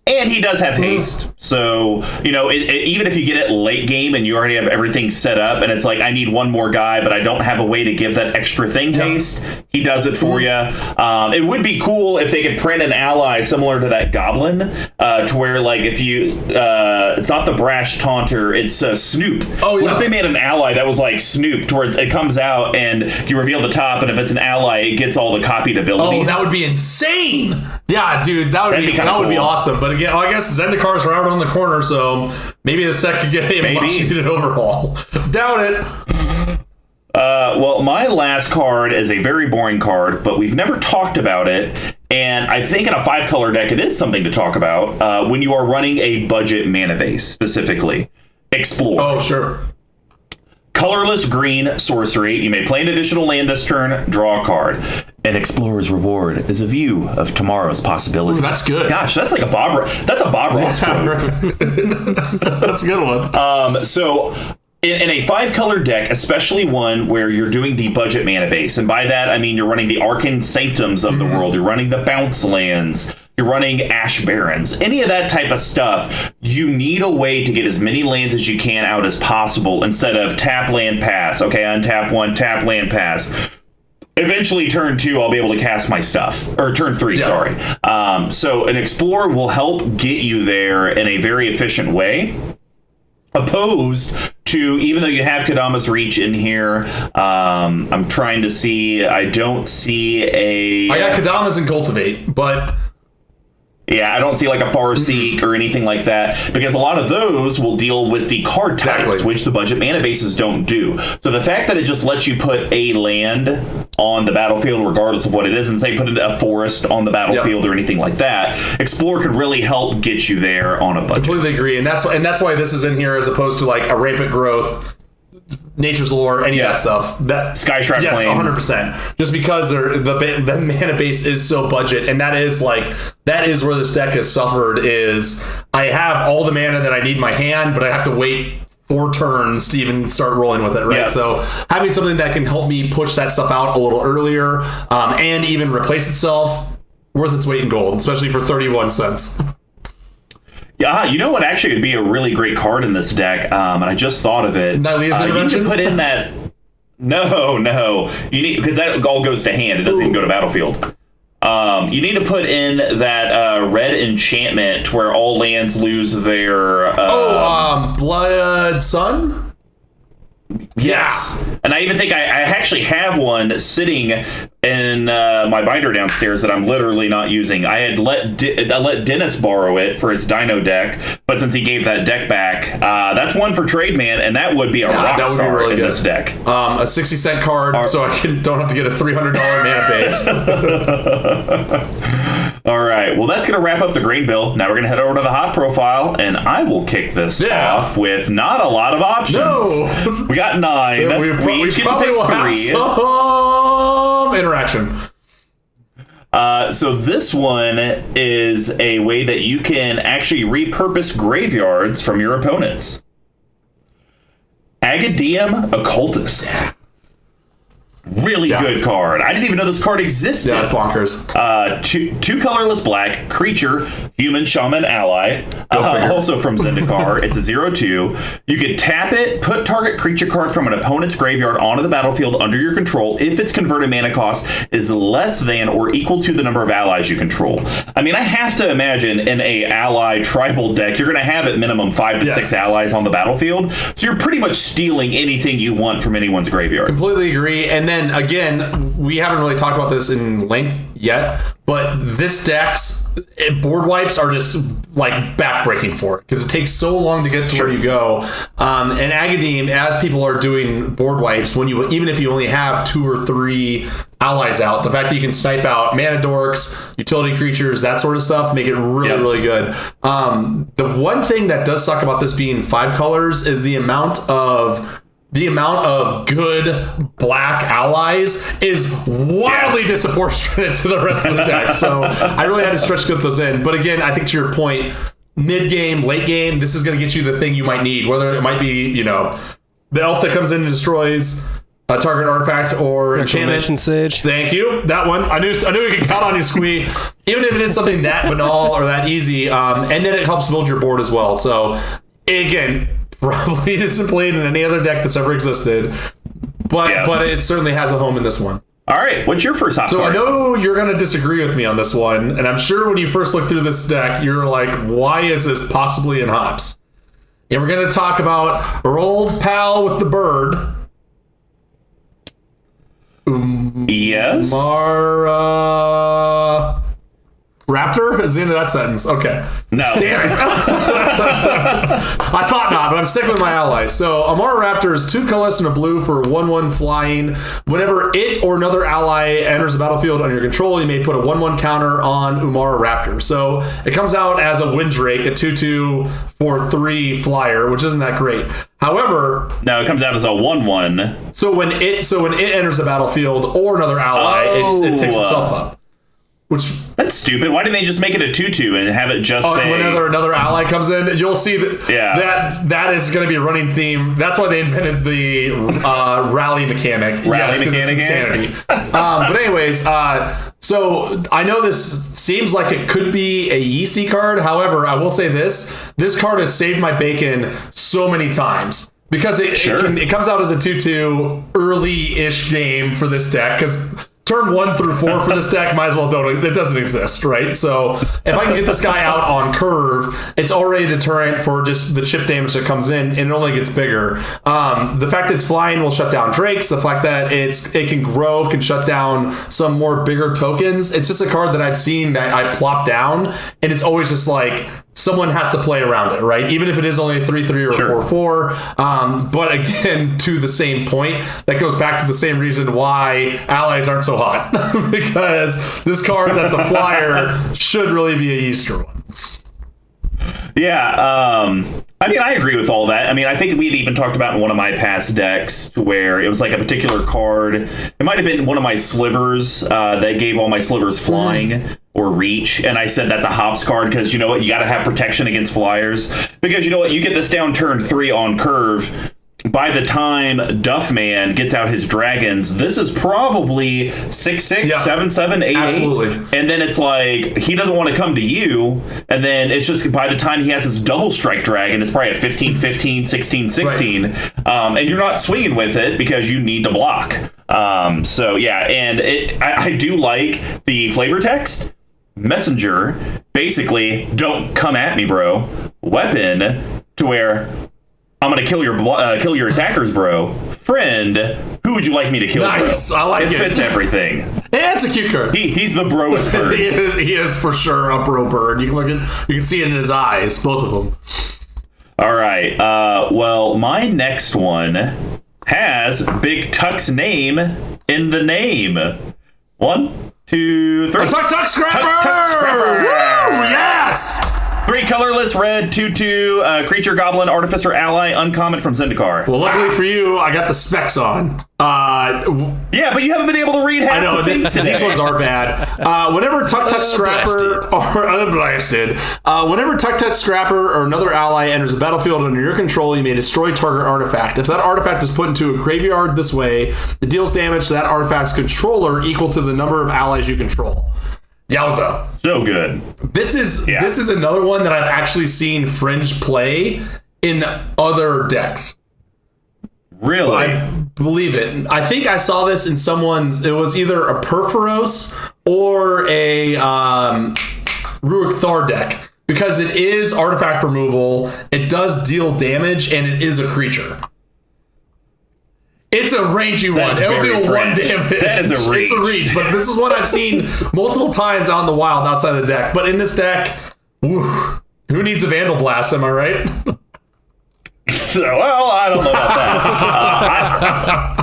And he does have haste. So, even if you get it late game and you already have everything set up and it's like, I need one more guy, but I don't have a way to give that extra thing haste, he does it for you. It would be cool if they could print an ally similar to that goblin, to where, like, if you, it's not the brash taunter, it's Snoop. Oh, yeah. What if they made an ally that was like Snoop, towards it comes out and you reveal the top, and if it's an ally, it gets all the copied abilities? Oh, that would be insane. Yeah, dude, that would be awesome. But again, I guess Zendikars are out on the corner, so maybe this deck could get a much needed overhaul. Doubt it. Well, my last card is a very boring card, but we've never talked about it. And I think in a 5-color deck, it is something to talk about when you are running a budget mana base, specifically. Explore. Oh, sure. Colorless green sorcery. You may play an additional land this turn, draw a card. An Explorer's reward is a view of tomorrow's possibilities. Ooh, that's good. Gosh, that's like a Bob Ross quote. That's a good one. So in a 5-color deck, especially one where you're doing the budget mana base, and by that I mean you're running the Arcane Sanctums of the world, you're running the bounce lands, you're running Ash Barrens, any of that type of stuff, you need a way to get as many lands as you can out as possible instead of tap land pass. Okay, untap 1, tap land pass. Eventually, turn 2, I'll be able to cast my stuff. Or turn 3, sorry. So an Explorer will help get you there in a very efficient way. Opposed to, even though you have Kadama's Reach in here, I'm trying to see, I don't see a... I got Kadama's and Cultivate, but... Yeah, I don't see like a Farseek or anything like that, because a lot of those will deal with the card types, which the budget mana bases don't do. So the fact that it just lets you put a land on the battlefield, regardless of what it is, and say put a forest on the battlefield or anything like that, Explorer could really help get you there on a budget. Completely agree, and that's why this is in here as opposed to like a Rampant Growth, Nature's Lore, any of that stuff. That Skyshroud Flame. 100%. Just because the mana base is so budget, and that is where this deck has suffered. Is I have all the mana that I need in my hand, but I have to wait 4 turns to even start rolling with it, right? Yeah. So having something that can help me push that stuff out a little earlier, and even replace itself, worth its weight in gold, especially for 31 cents. Yeah, you know what actually would be a really great card in this deck, and I just thought of it. Nylea's Intervention? You need to put in that... No. You need, because that all goes to hand. It doesn't even go to battlefield. You need to put in that red enchantment where all lands lose their... Blood Sun? Yes. Yeah. And I even think I actually have one sitting in my binder downstairs that I'm literally not using. I had let Dennis borrow it for his Dino deck, but since he gave that deck back, that's one for trade, man, and that would be a rock star really in this deck. A 60-cent card, so I don't have to get a $300 mana base. All right. Well, that's going to wrap up the grain bill. Now we're going to head over to the hot profile, and I will kick this off with not a lot of options. No. We got 9. We each get to probably pick will 3. have some interaction. So this one is a way that you can actually repurpose graveyards from your opponents. Agadeum Occultist. Really good card. I didn't even know this card existed. Yeah, it's bonkers. 2 colorless black creature, human shaman ally. Also from Zendikar. It's a 0/2. You can tap it, put target creature card from an opponent's graveyard onto the battlefield under your control if its converted mana cost is less than or equal to the number of allies you control. I mean, I have to imagine in a ally tribal deck, you're going to have at minimum 5 to 6 allies on the battlefield. So you're pretty much stealing anything you want from anyone's graveyard. Completely agree. And then again, we haven't really talked about this in length yet, but this deck's board wipes are just like backbreaking for it because it takes so long to get to where you go. And Agadeem, as people are doing board wipes, even if you only have 2 or 3 allies out, the fact that you can snipe out mana dorks, utility creatures, that sort of stuff, make it really good. The one thing that does suck about this being 5 colors is the amount of good black allies is wildly disproportionate to the rest of the deck. So I really had to stretch those in. But again, I think to your point, mid-game, late game, this is going to get you the thing you might need, whether it might be, the elf that comes in and destroys a target artifact or enchantment. Sage. Thank you. That one. I knew we could count on you, Squee. Even if it is something that banal or that easy. And then it helps build your board as well. So again, probably isn't played in any other deck that's ever existed, but it certainly has a home in this one. All right, what's your first hot card? I know you're going to disagree with me on this one, and I'm sure when you first look through this deck, you're like, why is this possibly in hops? And we're going to talk about our old pal with the bird. Yes. Mara Raptor is the end of that sentence. Okay. No. Damn it. I thought not, but I'm sticking with my allies. So Umara Raptor is 2 colorless and a blue for 1/1 flying. Whenever it or another ally enters the battlefield under your control, you may put a 1/1 counter on Umara Raptor. So it comes out as a Winddrake, a 2/2 for 3 flyer, which isn't that great. However, no, it comes out as a 1/1. So when it enters the battlefield or another ally, it takes itself up. That's stupid. Why didn't they just make it a 2/2 and have it just say whenever another ally comes in, you'll see that is going to be a running theme. That's why they invented the rally mechanic. Rally mechanic, it's insanity. But anyways, so I know this seems like it could be a Yeezy card. However, I will say this card has saved my bacon so many times. Because it comes out as a 2/2 early-ish game for this deck, because turn 1 through 4 for this deck, might as well don't. It doesn't exist, right? So if I can get this guy out on curve, it's already a deterrent for just the chip damage that comes in, and it only gets bigger. The fact that it's flying will shut down Drakes. The fact that it can grow can shut down some more bigger tokens. It's just a card that I've seen that I plop down, and it's always just like someone has to play around it, right? Even if it is only a 3/3 or 4/4. But again, to the same point, that goes back to the same reason why allies aren't so hot. Because this card that's a flyer should really be a Easter one. Yeah, I mean, I agree with all that. I mean, I think we had even talked about in one of my past decks where it was like a particular card. It might have been one of my slivers that gave all my slivers flying or reach. And I said that's a Hops card because, you know what, you got to have protection against flyers. Because, you know what, you get this down turn 3 on curve. By the time Duffman gets out his dragons, this is probably 6/6, 7/7, 8/8. Absolutely. And then it's like, he doesn't want to come to you. And then it's just by the time he has his double strike dragon, it's probably at 15/15, 16/16. Right. And you're not swinging with it because you need to block. So, yeah, and I do like the flavor text. Messenger, basically, don't come at me, bro. Weapon, to where I'm gonna kill your attackers, bro. Friend, who would you like me to kill? Nice, bro? I like it. It fits everything. Yeah, it's a cute card. He's the broest bird. he is for sure a bro bird. You can see it in his eyes, both of them. All right. Well, my next one has BigTuck's name in the name. 1, 2, 3. A Tuck Scrapper! Tuck Scrapper! Woo! Yes! 3 colorless, red, 2/2, creature, goblin, artificer, ally, uncommon from Zendikar. Well, luckily for you, I got the specs on. Yeah, but you haven't been able to read half the things today. These ones are bad. Whenever Tuck Scrapper or unblasted, whenever Tuck Scrapper or another ally enters the battlefield under your control, you may destroy target artifact. If that artifact is put into a graveyard this way, it deals damage to that artifact's controller equal to the number of allies you control. Yowza. So good. This is another one that I've actually seen Fringe play in other decks. Really? I believe it. I think I saw this in someone's, it was either a Perforos or a Rurik Thar deck. Because it is artifact removal, it does deal damage, and it is a creature. It's a rangy one. It'll do 1 damage. That is a reach. It's a reach, but this is what I've seen multiple times out in the wild outside the deck. But in this deck, who needs a Vandal Blast, am I right? So, well, I don't know about that.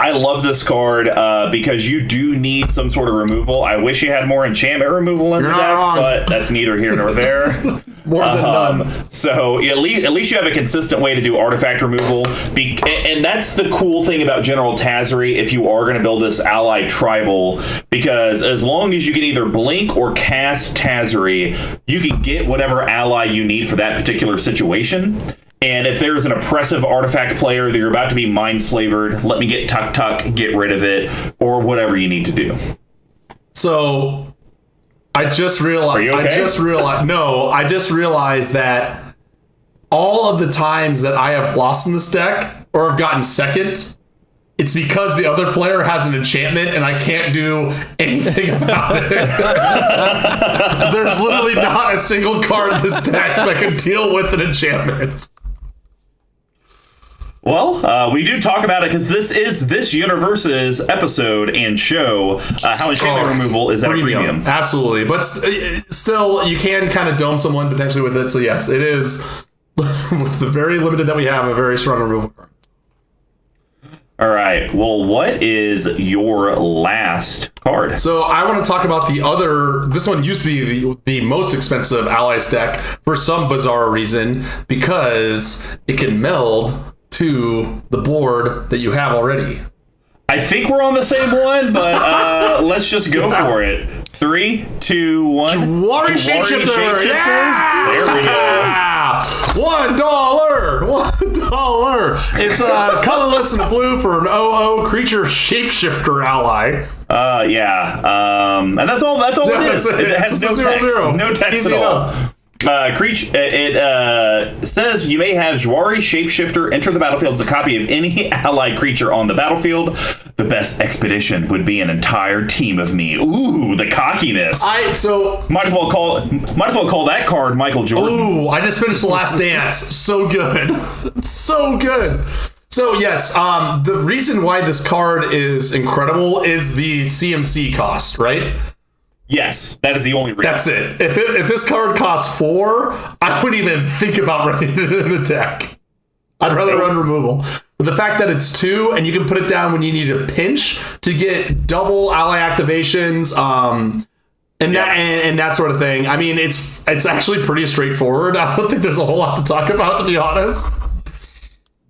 I love this card because you do need some sort of removal. I wish you had more enchantment removal in the deck, but that's neither here nor there. More than none. So at least you have a consistent way to do artifact removal. And that's the cool thing about General Tazri if you are going to build this allied tribal, because as long as you can either blink or cast Tazri, you can get whatever ally you need for that particular situation. And if there's an oppressive artifact player that you're about to be mind-slavered, let me get Tuck, get rid of it, or whatever you need to do. So, I just realized... Are you okay? I just realized that all of the times that I have lost in this deck, or have gotten second, it's because the other player has an enchantment and I can't do anything about it. There's literally not a single card in this deck that can deal with an enchantment. Well, we do talk about it because this is this universe's episode and show. How enchantment removal is at a premium. Absolutely. But still, you can kind of dome someone potentially with it. So yes, it is, with the very limited that we have, a very strong removal card. All right. Well, what is your last card? So I want to talk about the other. This one used to be the most expensive Allies deck for some bizarre reason, because it can meld to the board that you have already. I think we're on the same one, but let's just go for it. 3, 2, 1. Jawari Shapeshifter! Yeah! There we go. $1. It's colorless and blue for an 0/0 creature shapeshifter ally. And that's all it is. It has no text. No text at all. It says you may have Jawari Shapeshifter enter the battlefield as a copy of any allied creature on the battlefield. The best expedition would be an entire team of me. Ooh, the cockiness. Might as well call that card Michael Jordan. Ooh, I just finished The Last Dance. So good. So good. So yes, the reason why this card is incredible is the CMC cost, right? Yes, that is the only reason. That's it. If this card costs 4, I wouldn't even think about running it in the deck. I'd rather run removal. But the fact that it's 2 and you can put it down when you need a pinch to get double ally activations, and that sort of thing. I mean, it's actually pretty straightforward. I don't think there's a whole lot to talk about, to be honest.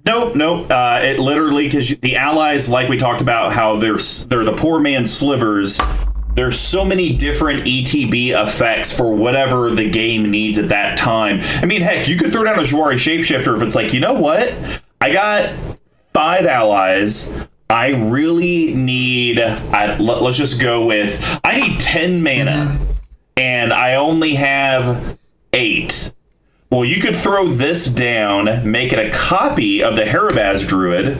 Nope. It literally, because the allies, like we talked about, how they're the poor man's slivers. There's so many different ETB effects for whatever the game needs at that time. I mean, heck, you could throw down a Jawari Shapeshifter if it's like, you know what? I got 5 allies. I really need... let's just go with... I need 10 mana, and I only have 8. Well, you could throw this down, make it a copy of the Harabaz Druid,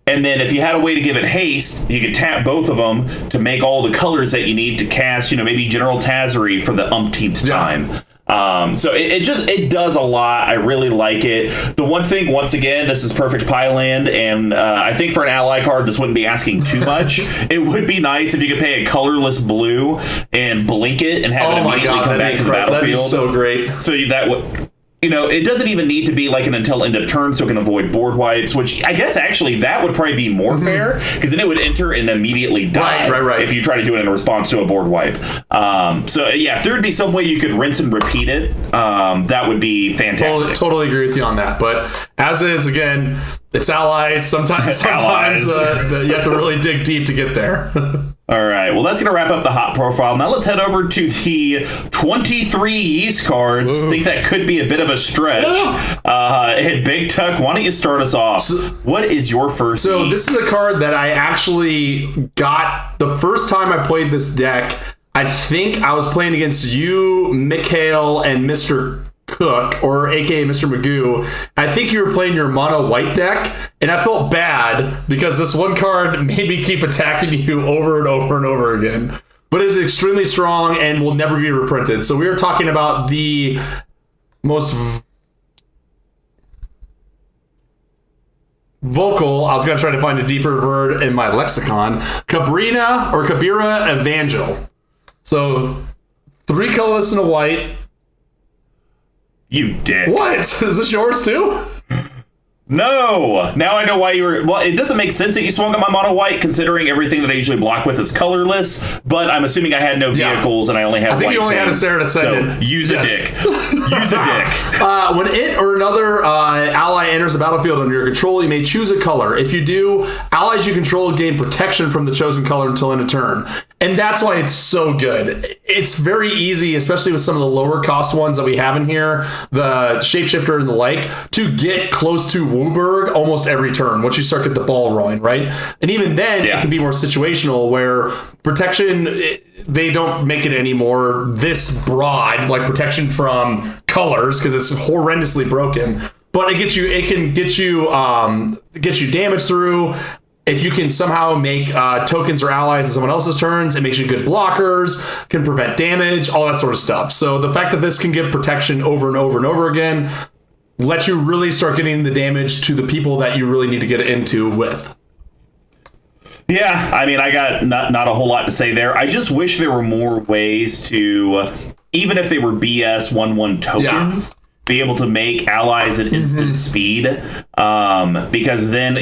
and then if you had a way to give it haste, you could tap both of them to make all the colors that you need to cast, maybe General Tazri for the umpteenth time. So it does a lot. I really like it. The one thing, once again, this is perfect pie land, and I think for an ally card, this wouldn't be asking too much. It would be nice if you could pay a colorless blue and blink it and have it immediately come back to the battlefield. That'd be so great. So that would... it doesn't even need to be like an until end of turn, so it can avoid board wipes, which I guess actually that would probably be more fair, because then it would enter and immediately die if you try to do it in response to a board wipe. If there would be some way you could rinse and repeat it, that would be fantastic. Totally agree with you on that. But as is, again, it's allies. Sometimes you have to really dig deep to get there. All right, well, that's going to wrap up the hot profile. Now let's head over to the 23 yeast cards. I think that could be a bit of a stretch. Hey, BigTuck, why don't you start us off? What is your first So this is a card that I actually got the first time I played this deck. I think I was playing against you, Mikhail, and Mr. Cook, or aka Mr. Magoo. I think you were playing your mono white deck, and I felt bad because this one card made me keep attacking you over and over and over again. But it's extremely strong and will never be reprinted. So we are talking about the most vocal, I was going to try to find a deeper word in my lexicon, Kabira Evangel. So 3 colorless and a white. You dick. What? Is this yours too? No. Now I know why you were... Well, it doesn't make sense that you swung on my mono white, considering everything that I usually block with is colorless, but I'm assuming I had no vehicles and I only had white. I think you only things, had a Sarah Descendant. So use a dick. Use a dick. When it or another ally enters the battlefield under your control, you may choose a color. If you do, allies you control gain protection from the chosen color until end of turn. And that's why it's so good. It's very easy, especially with some of the lower cost ones that we have in here, the Shapeshifter and the like, to get close to Wooburg almost every turn once you start get the ball rolling, right? And even then, it can be more situational where protection, they don't make it anymore this broad, like protection from colors, because it's horrendously broken. But it can get you damage through. If you can somehow make tokens or allies in someone else's turns, it makes you good blockers, can prevent damage, all that sort of stuff. So the fact that this can give protection over and over and over again, let you really start getting the damage to the people that you really need to get into with. Yeah, I mean, I got not a whole lot to say there. I just wish there were more ways to, even if they were BS 1/1 tokens, be able to make allies at instant speed. Because then,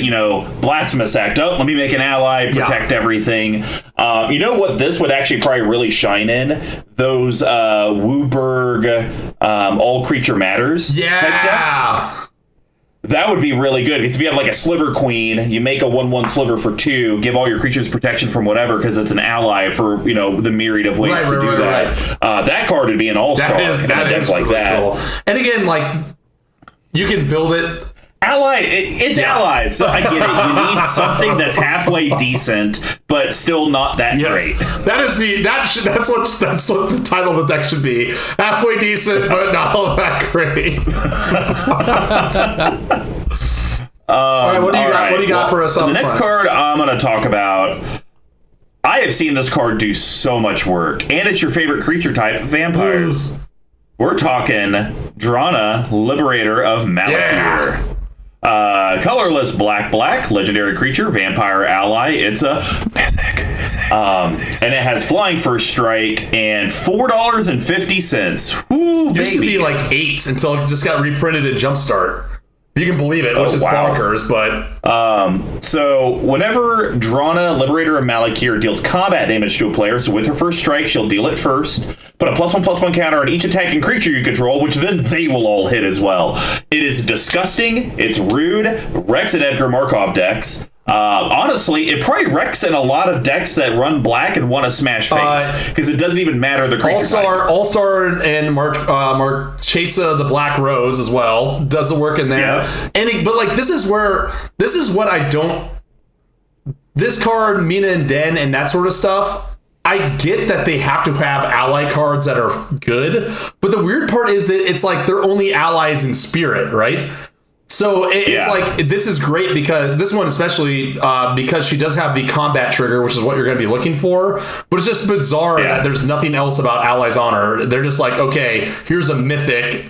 Blasphemous Act, let me make an ally, protect everything. You know what this would actually probably really shine in? Those Wooburg All Creature Matters type decks. That would be really good, because if you have like a Sliver Queen, you make a 1/1 Sliver for 2, give all your creatures protection from whatever, because it's an ally for, the myriad of ways to do that. Right. That card would be an all-star in a deck like really that. Cool. And again, you can build it. It's allies. So I get it. You need something that's halfway decent, but still not that great. That's what the title of the deck should be. Halfway decent, but not all that great. All right, what do you got? What do you got for us? The next card I'm going to talk about. I have seen this card do so much work, and it's your favorite creature type, vampires. We're talking Drana, Liberator of Malakir. Colorless black, legendary creature, vampire ally. It's a mythic. And it has flying first strike and $4.50. Woo, used to be like $8 until it just got reprinted in Jumpstart. You can believe it, which is bonkers, but... So, whenever Drana, Liberator of Malakir, deals combat damage to a player, so with her first strike, she'll deal it first, put a +1/+1 counter on each attacking creature you control, which then they will all hit as well. It is disgusting, it's rude, Rex and Edgar Markov decks. Honestly, it probably wrecks in a lot of decks that run black and want to smash face, because it doesn't even matter the creature type. All-Star and Marchesa the Black Rose as well doesn't work in there. Yeah. But this is what I don't. This card, Mina and Den, and that sort of stuff. I get that they have to have ally cards that are good, but the weird part is that it's like they're only allies in spirit, right? So it's like, this is great because this one, especially because she does have the combat trigger, which is what you're going to be looking for. But it's just bizarre that there's nothing else about allies on her. They're just like, okay, here's a mythic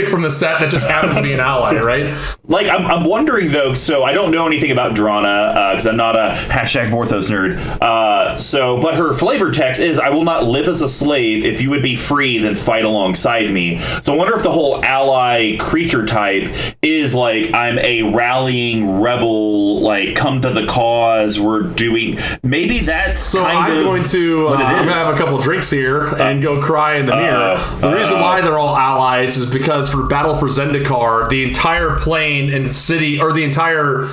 from the set that just happens to be an ally, right? I'm wondering though. So I don't know anything about Drana because I'm not a #Vorthos nerd. But her flavor text is, "I will not live as a slave. If you would be free, then fight alongside me." So I wonder if the whole ally creature type is like, I'm a rallying rebel, come to the cause, we're doing, maybe that's so I'm going to have a couple drinks here and go cry in the mirror. The reason why they're all allies is because for Battle for Zendikar, the entire plane and city, or the entire,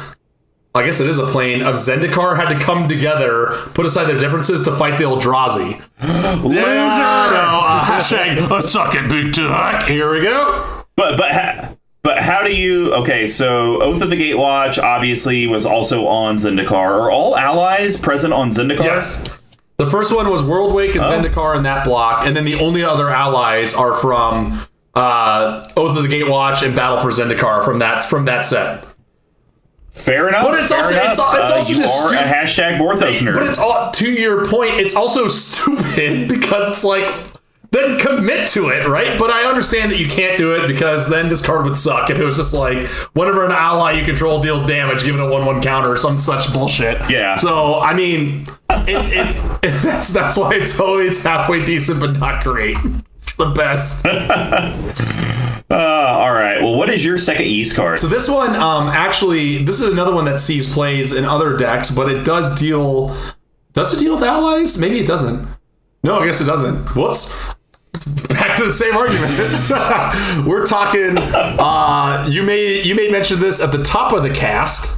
I guess it is a plane of Zendikar, had to come together, put aside their differences to fight the Eldrazi. Loser! Suck it, BigTuck. Here we go. But how do you... Okay, so Oath of the Gatewatch obviously was also on Zendikar. Are all allies present on Zendikar? Yes. The first one was Worldwake and Zendikar in that block, and then the only other allies are from Oath of the Gatewatch and Battle for Zendikar from that set. Fair enough. But it's also just you are a #Vorthos nerd. But it's all, to your point, it's also stupid because it's like, then commit to it, right? But I understand that you can't do it because then this card would suck if it was just like, whenever an ally you control deals damage, give it a 1/1 counter or some such bullshit. Yeah. So I mean, that's why it's always halfway decent but not great. It's the best. All right. Well, what is your second Yeast card? So this one, actually, this is another one that sees plays in other decks, but it does deal. Does it deal with allies? Maybe it doesn't. No, I guess it doesn't. Whoops. Back to the same argument. We're talking. You made mention of this at the top of the cast.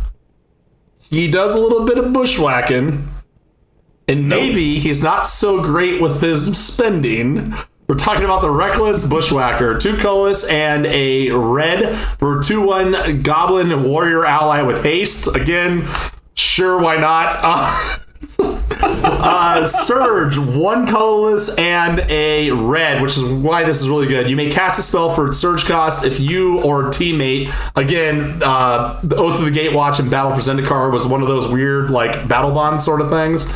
He does a little bit of bushwhacking, and maybe he's not so great with his spending. We're talking about the Reckless Bushwhacker, 2 colorless and a red for 2/1 Goblin Warrior ally with haste. Again, sure, why not? Surge, 1 colorless and a red, which is why this is really good. You may cast a spell for Surge cost if you or a teammate, again, the Oath of the Gatewatch and Battle for Zendikar was one of those weird battle bond sort of things.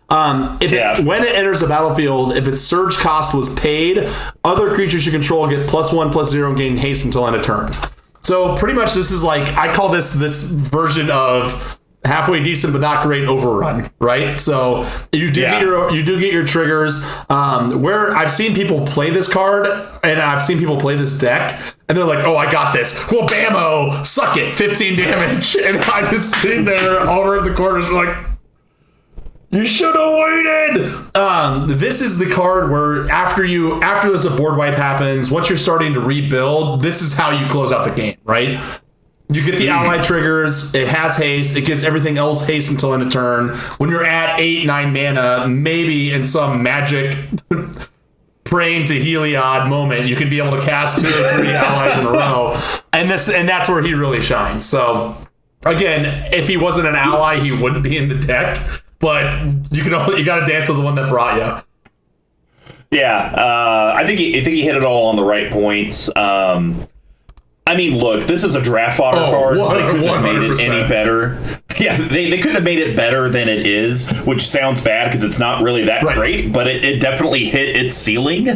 When it enters the battlefield, if its Surge cost was paid, other creatures you control get +1/+0 and gain haste until end of turn. So pretty much this is like, I call this version of halfway decent but not great overrun, right? So you do get your triggers. Where I've seen people play this card and I've seen people play this deck, and they're like, "Oh, I got this. Well, bammo, suck it, 15 damage." And I'm just sitting there over in the corners like, you should have waited. This is the card where after there's a board wipe happens, once you're starting to rebuild, this is how you close out the game, right? You get the ally triggers, it has haste, it gives everything else haste until end of turn. When you're at 8-9 mana, maybe in some magic praying to Heliod moment, you can be able to cast 2 or 3 allies in a row. And that's where he really shines. So again, if he wasn't an ally, he wouldn't be in the deck. But you got to dance with the one that brought you. Yeah, I think he hit it all on the right points. I mean, look, this is a draft fodder card. They couldn't have made it any better. Yeah, they couldn't have made it better than it is, which sounds bad because it's not really that great, but it definitely hit its ceiling.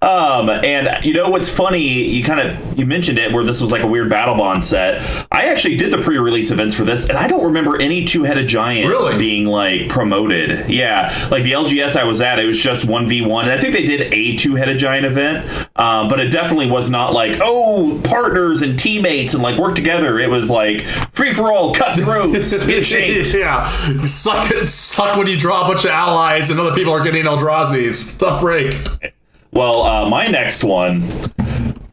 And you know what's funny? You mentioned it where this was like a weird battle bond set. I actually did the pre-release events for this, and I don't remember any two-headed giant being like promoted. Yeah, like the LGS I was at, it was just 1v1, and I think they did a two-headed giant event, but it definitely was not like, oh, partners and teammates and like work together. It was like free for all, cutthroats, get shaped. Yeah, suck when you draw a bunch of allies and other people are getting Eldrazi's. Tough break. Well, my next one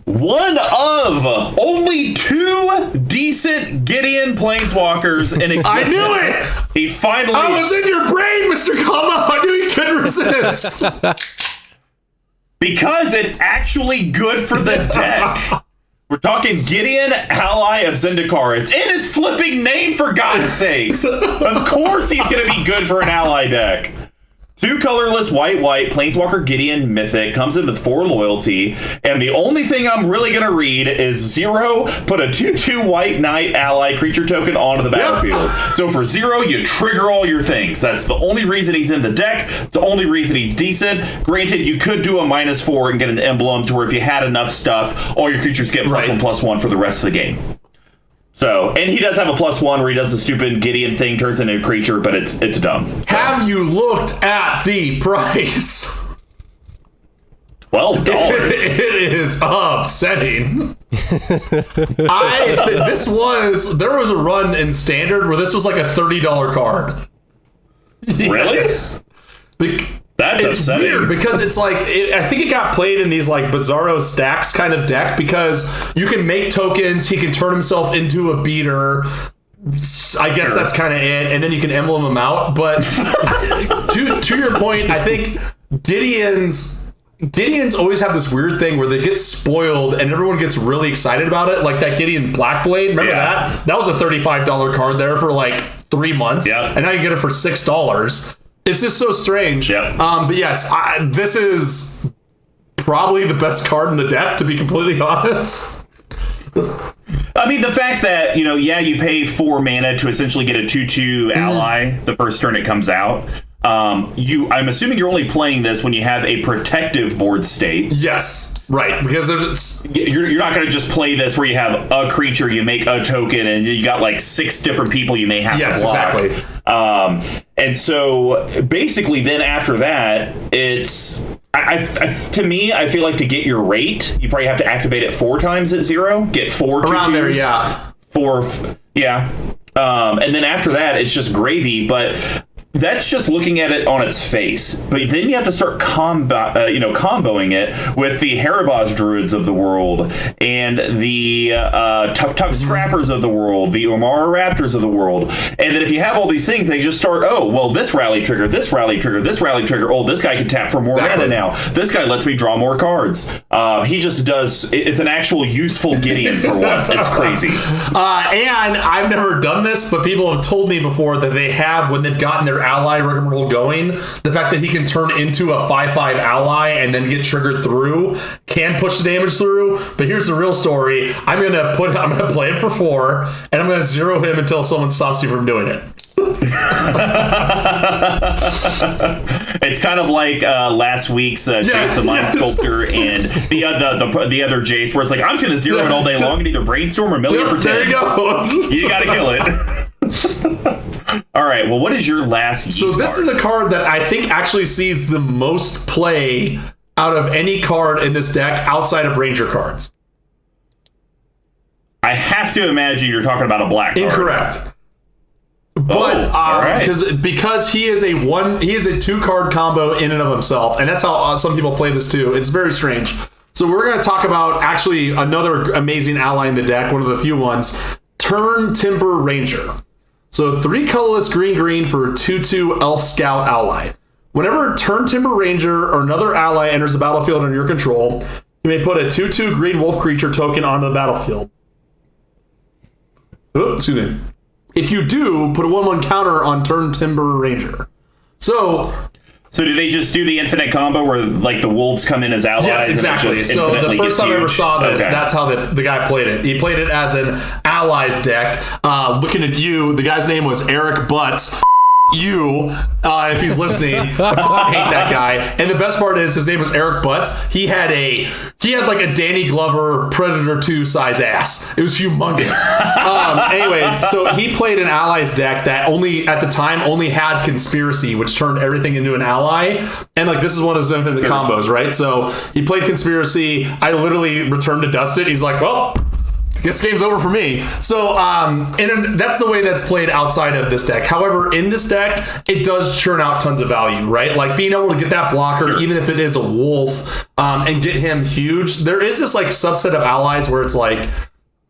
of only 2 decent Gideon Planeswalkers in existence. I knew it. He finally. I was in your brain, Mr. Kama. I knew you couldn't resist. Because it's actually good for the deck. We're talking Gideon, ally of Zendikar. It's in his flipping name, for God's sakes. Of course he's going to be good for an ally deck. 2 colorless, white, Planeswalker Gideon Mythic, comes in with 4 loyalty, and the only thing I'm really going to read is 0, put a 2/2 white knight ally creature token onto the battlefield. So for 0, you trigger all your things. That's the only reason he's in the deck. It's the only reason he's decent. Granted, you could do a -4 and get an emblem to where if you had enough stuff, all your creatures get +1/+1 for the rest of the game. So, and he does have a +1 where he does the stupid Gideon thing, turns into a creature, but it's dumb. So. Have you looked at the price? $12. It is upsetting. There was a run in Standard where this was like a $30 card. Really? Yes. That's upsetting. Weird because it's like I think it got played in these like Bizarro Stacks kind of deck because you can make tokens, he can turn himself into a beater. I guess that's kind of it, and then you can emblem him out. But to your point, I think Gideon's always have this weird thing where they get spoiled and everyone gets really excited about it. Like that Gideon Blackblade, remember that? That was a $35 card there for like 3 months, and now you get it for $6. It's just so strange. But yes, this is probably the best card in the deck, to be completely honest. I mean, the fact that, you pay 4 mana to essentially get a 2/2 ally the first turn it comes out. I'm assuming you're only playing this when you have a protective board state. Yes. Right, because you're not going to just play this where you have a creature, you make a token, and you got like 6 different people you may have to block. Exactly. And so basically, then after that, it's to me, I feel like to get your rate, you probably have to activate it 4 times at 0, get 4 around 2/2s, there, yeah. 4, yeah. And then after that, it's just gravy, but. That's just looking at it on its face. But then you have to start comboing it with the Harabaz Druids of the world and the Tuk-Tuk Scrappers of the world, the Omara Raptors of the world. And then if you have all these things, they just start, this rally trigger, this rally trigger, this rally trigger. Oh, this guy can tap for more mana now. This guy lets me draw more cards. He just does, it's an actual useful Gideon for once. It's crazy. And I've never done this, but people have told me before that they have, when they've gotten their ally rigmarole going, the fact that he can turn into a 5/5 ally and then get triggered through can push the damage through. But here's the real story. I'm gonna play it for 4 and I'm gonna 0 him until someone stops you from doing it. It's kind of like last week's Jace the Mind Sculptor and the other Jace, where it's like, I'm just going to zero it all day long and either brainstorm or mill it for 10. There you go. You got to kill it. All right, well, what is your last use So this card? is the card that I think actually sees the most play out of any card in this deck outside of Ranger cards. I have to imagine you're talking about a black card. Incorrect. But all right. because he is a 2-card combo in and of himself, and that's how some people play this too. It's very strange. So we're going to talk about actually another amazing ally in the deck, one of the few ones, Turn Timber Ranger. So 3 colorless green for 2/2 Elf Scout ally. Whenever Turn Timber Ranger or another ally enters the battlefield under your control, you may put a 2/2 green wolf creature token onto the battlefield. Oops, excuse me. If you do, put a 1/1 counter on Turn Timber Ranger. So do they just do the infinite combo where like the wolves come in as allies? yes, exactly. And it just So the infinitely first gets time I ever huge? saw this, Okay. that's how the guy played it. He played it as an allies deck. Looking at you, the guy's name was Eric Butts. You, if he's listening, I fucking hate that guy. And the best part is his name was Eric Butts. He had like a Danny Glover Predator 2 size ass. It was humongous. Anyways, so he played an allies deck that at the time only had Conspiracy, which turned everything into an ally. And like this is one of his infinite combos, right? So he played Conspiracy. I literally returned to Dusted. He's like, well, this game's over for me. So, and that's the way that's played outside of this deck. However, in this deck, it does churn out tons of value, right? Like being able to get that blocker, even if it is a wolf, and get him huge. There is this like subset of allies where it's like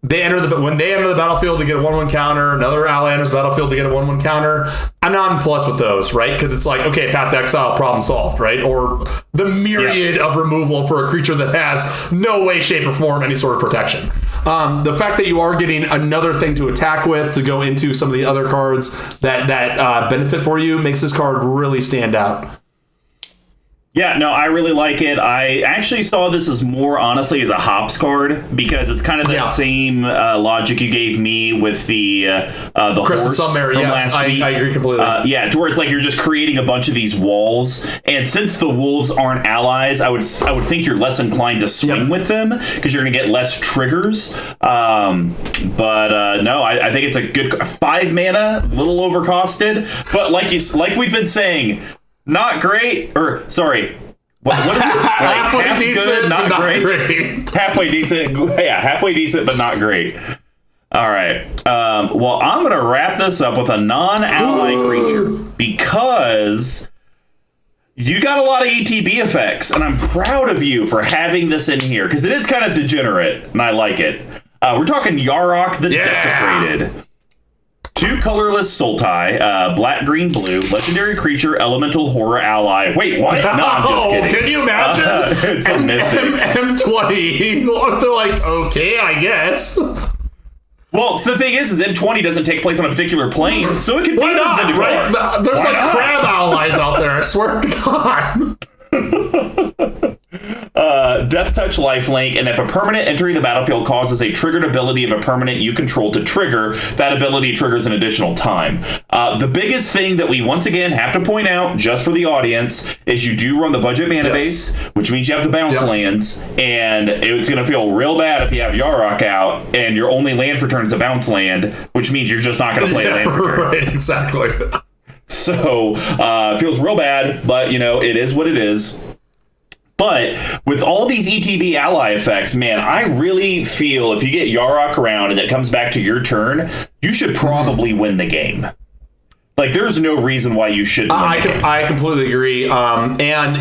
when they enter the battlefield to get a 1/1 counter, another ally enters the battlefield to get a 1/1 counter. I'm not plus with those, right? Because it's like, okay, Path to Exile, problem solved, right? Or the myriad of removal for a creature that has no way, shape, or form any sort of protection. The fact that you are getting another thing to attack with to go into some of the other cards that benefit for you makes this card really stand out. Yeah, no, I really like it. I actually saw this as more, honestly, as a hops card because it's kind of that same logic you gave me with the horse from last week. I agree completely. Yeah, to where it's like you're just creating a bunch of these walls, and since the wolves aren't allies, I would think you're less inclined to swing with them because you're going to get less triggers. But no, I think it's a good 5 mana, a little overcosted, but like we've been saying. Not great, or sorry, what is it? Like half decent, good, not great. Halfway decent, yeah, halfway decent, but not great. All right. Well, I'm gonna wrap this up with a non-ally creature because you got a lot of ETB effects, and I'm proud of you for having this in here because it is kind of degenerate, and I like it. We're talking Yarok the Desecrated. 2 colorless Sultai, black, green, blue, legendary creature, elemental horror ally. Wait, what? No, I'm just kidding. Can you imagine? It's a mythic. M20. They're like, okay, I guess. Well, the thing is M20 doesn't take place on a particular plane, so it can be Zendikar. Right? There's crab allies out there, I swear to God. Death Touch lifelink, and if a permanent entering the battlefield causes a triggered ability of a permanent you control to trigger, that ability triggers an additional time. The biggest thing that we once again have to point out, just for the audience, is you do run the budget mana base, which means you have the bounce lands, and it's going to feel real bad if you have Yarok out, and your only land for turn is a bounce land, which means you're just not going to play a land for turn. Right, exactly. So, it feels real bad, but, it is what it is. But with all these ETB ally effects, man, I really feel if you get Yarok around and it comes back to your turn, you should probably win the game. Like, there's no reason why you shouldn't win the game. I completely agree. And,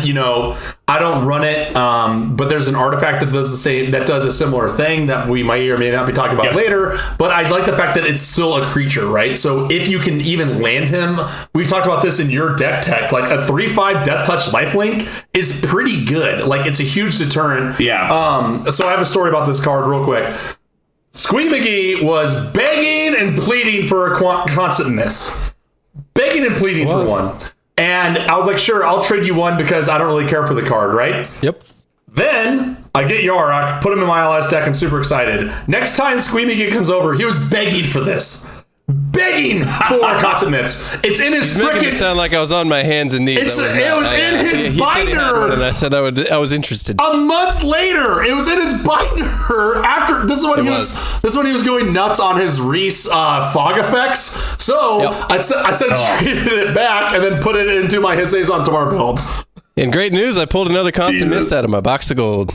I don't run it, but there's an artifact that does a similar thing that we might or may not be talking about later. But I like the fact that it's still a creature, right? So if you can even land him, we've talked about this in your deck tech, like a 3/5 Death Touch lifelink is pretty good. Like, it's a huge deterrent. Yeah. So I have a story about this card real quick. Squee McGee was begging and pleading for a constantness. Begging and pleading for one. And I was like, sure, I'll trade you one because I don't really care for the card, right? Yep. Then I get Yarok, put him in my allies deck. I'm super excited. Next time Squee McGee comes over, he was begging for this. begging for concept mitts. It's in his Making freaking. it sound like I was on my hands and knees. It was in his he said he had binder. one, and I said I was interested. A month later, it was in his binder. After this is when This is when he was going nuts on his Reese fog effects. So Yep. I traded it back and then put it into my His Days on Tomorrow build. In great news, I pulled another constant miss out of my box of gold.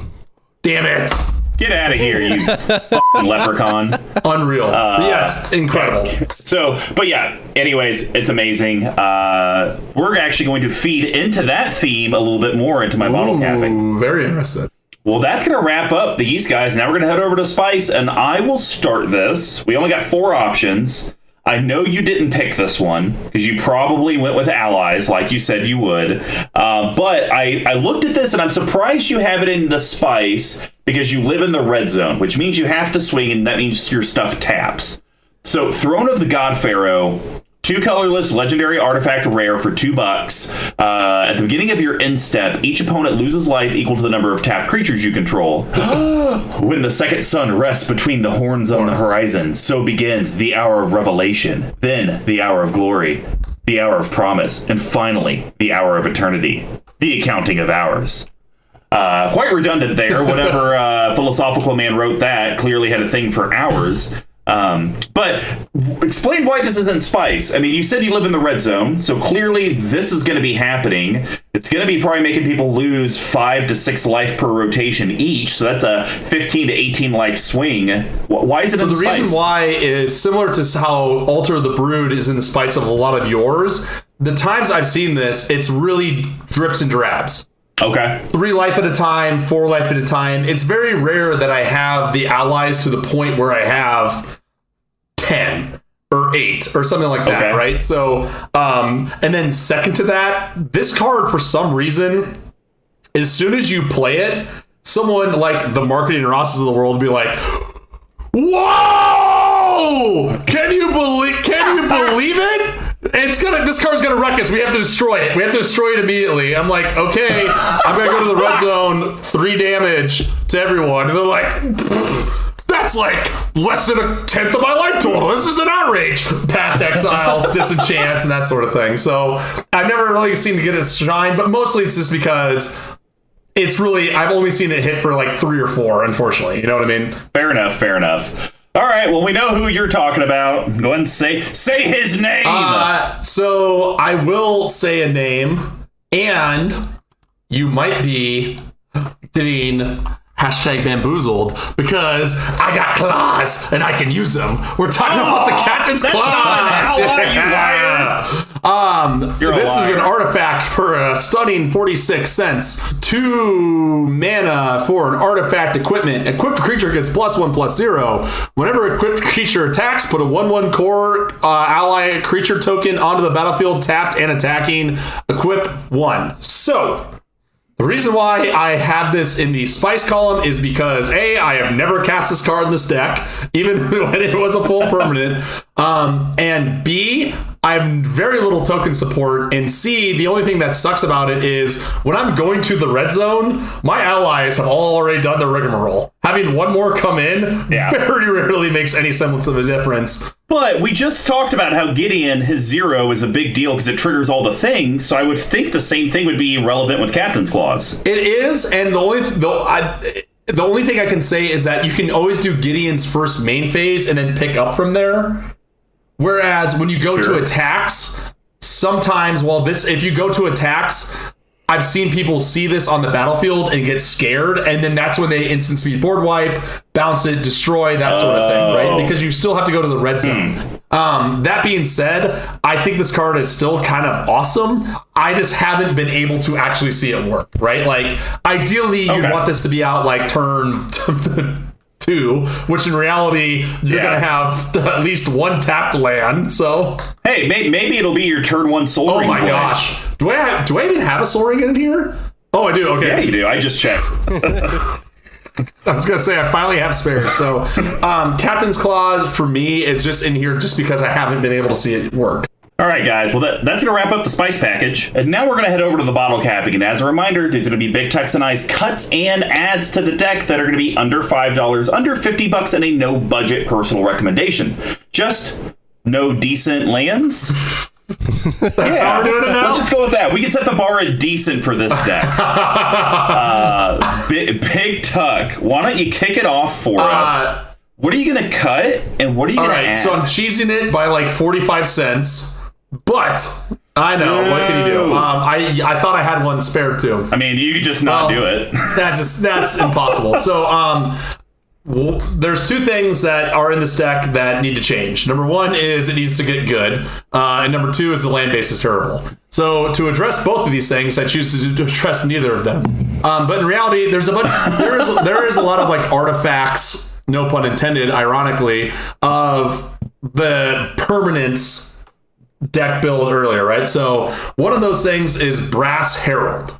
Damn it! Get out of here, you fucking leprechaun. Unreal. Yes, incredible. So, but yeah, anyways, it's amazing. We're actually going to feed into that theme a little bit more into my bottle capping. Ooh, very interested. Well, that's going to wrap up the yeast, guys. Now we're going to head over to spice, and I will start this. We only got 4 options. I know you didn't pick this one because you probably went with allies like you said you would. But I looked at this and I'm surprised you have it in the spice because you live in the red zone, which means you have to swing and that means your stuff taps. So Throne of the God Pharaoh, 2 colorless legendary artifact rare for $2. At the beginning of your end step, each opponent loses life equal to the number of tapped creatures you control. When the second sun rests between the horns on the horizon, so begins the hour of revelation, then the hour of glory, the hour of promise, and finally the hour of eternity, the accounting of hours. Quite redundant there. Whatever philosophical man wrote that clearly had a thing for hours. But explain why this isn't spice. I mean, you said you live in the red zone, so clearly this is going to be happening. It's going to be probably making people lose 5 to 6 life per rotation each, so that's a 15 to 18 life swing. Why is it in the spice? So the reason why is similar to how Altar of the Brood is in the spice of a lot of yours. The times I've seen this, it's really drips and drabs. Okay. 3 life at a time, 4 life at a time. It's very rare that I have the allies to the point where I have 10 or 8 or something like that, right? So, and then second to that, this card for some reason, as soon as you play it, someone like the marketing Rosses of the world will be like, "Whoa! Can you believe it? This card's gonna wreck us. We have to destroy it. We have to destroy it immediately." I'm like, okay, I'm gonna go to the red zone, 3 damage to everyone. And they're like, that's like less than a tenth of my life total. This is an outrage. Path Exiles, Disenchants, and that sort of thing. So I've never really seen it get its shine, but mostly it's just because it's really, I've only seen it hit for like 3 or 4, unfortunately. You know what I mean? Fair enough. All right, well, we know who you're talking about. Go ahead and say his name. So I will say a name, and you might be getting #bamboozled because I got claws and I can use them. We're talking about the Captain's Claws. This is an artifact for a stunning 46 cents. 2 mana for an artifact equipment. Equipped creature gets +1/+0. Whenever equipped creature attacks, put a 1/1 core ally creature token onto the battlefield, tapped and attacking. Equip 1. So the reason why I have this in the spice column is because A, I have never cast this card in this deck, even when it was a full permanent. And B, I have very little token support. And C, the only thing that sucks about it is when I'm going to the red zone, my allies have already done the rigmarole. Having one more come in very rarely makes any semblance of a difference. But we just talked about how Gideon, his 0 is a big deal because it triggers all the things, so I would think the same thing would be relevant with Captain's Claws. It is, and the only thing I can say is that you can always do Gideon's first main phase and then pick up from there. Whereas when you go to attacks, sometimes, if you go to attacks, I've seen people see this on the battlefield and get scared, and then that's when they instant speed board wipe, bounce it, destroy, that sort of thing, right? Because you still have to go to the red zone. That being said, I think this card is still kind of awesome. I just haven't been able to actually see it work, right? Like, ideally, you want this to be out like turn 2, which in reality, you're going to have at least 1 tapped land, so... Hey, maybe it'll be your turn 1 Soul Ring. Oh my gosh. Do I even have a Soul Ring in here? Oh, I do, okay. Yeah, you do. I just checked. I was going to say, I finally have spares. So, Captain's Claws, for me, is just in here just because I haven't been able to see it work. All right, guys. Well, that's going to wrap up the spice package. And now we're going to head over to the bottle capping. And as a reminder, there's going to be BigTuck's and I's cuts and adds to the deck that are going to be under $5, under $50, and a no-budget personal recommendation. Just no decent lands. That's how we're doing it now. Let's just go with that. We can set the bar at decent for this deck. BigTuck, why don't you kick it off for us? What are you going to cut, and what are you going to add? So I'm cheesing it by like 45 cents, but I know. What can you do? I thought I had one spare too. I mean, you could just not do it. That's impossible. So there's two things that are in this deck that need to change. Number one is it needs to get good, and number two is the land base is terrible. So to address both of these things, I choose to address neither of them. But in reality, there is a lot of like artifacts, no pun intended, ironically, of the permanence deck build earlier, right? So one of those things is Brass Herald.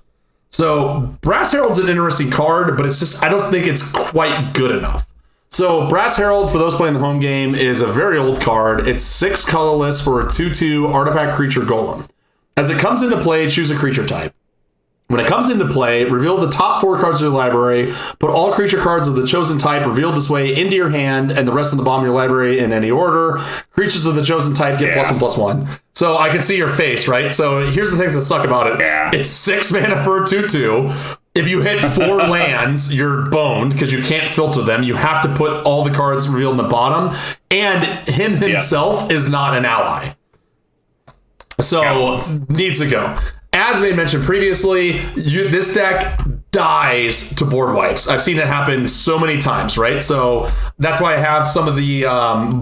So Brass Herald's an interesting card, but it's just, I don't think it's quite good enough. So Brass Herald, for those playing the home game, is a very old card. It's 6 colorless for a 2/2 artifact creature golem. As it comes into play, choose a creature type. When it comes into play, reveal the top 4 cards of your library, put all creature cards of the chosen type revealed this way into your hand, and the rest of the bottom of your library in any order. Creatures of the chosen type get +1/+1. So I can see your face, right? So here's the things that suck about it. It's 6 mana for a 2/2. If you hit 4 lands, you're boned because you can't filter them. You have to put all the cards revealed in the bottom. And him himself is not an ally. So needs to go. As I mentioned previously, this deck dies to board wipes. I've seen it happen so many times, right? So that's why I have some of the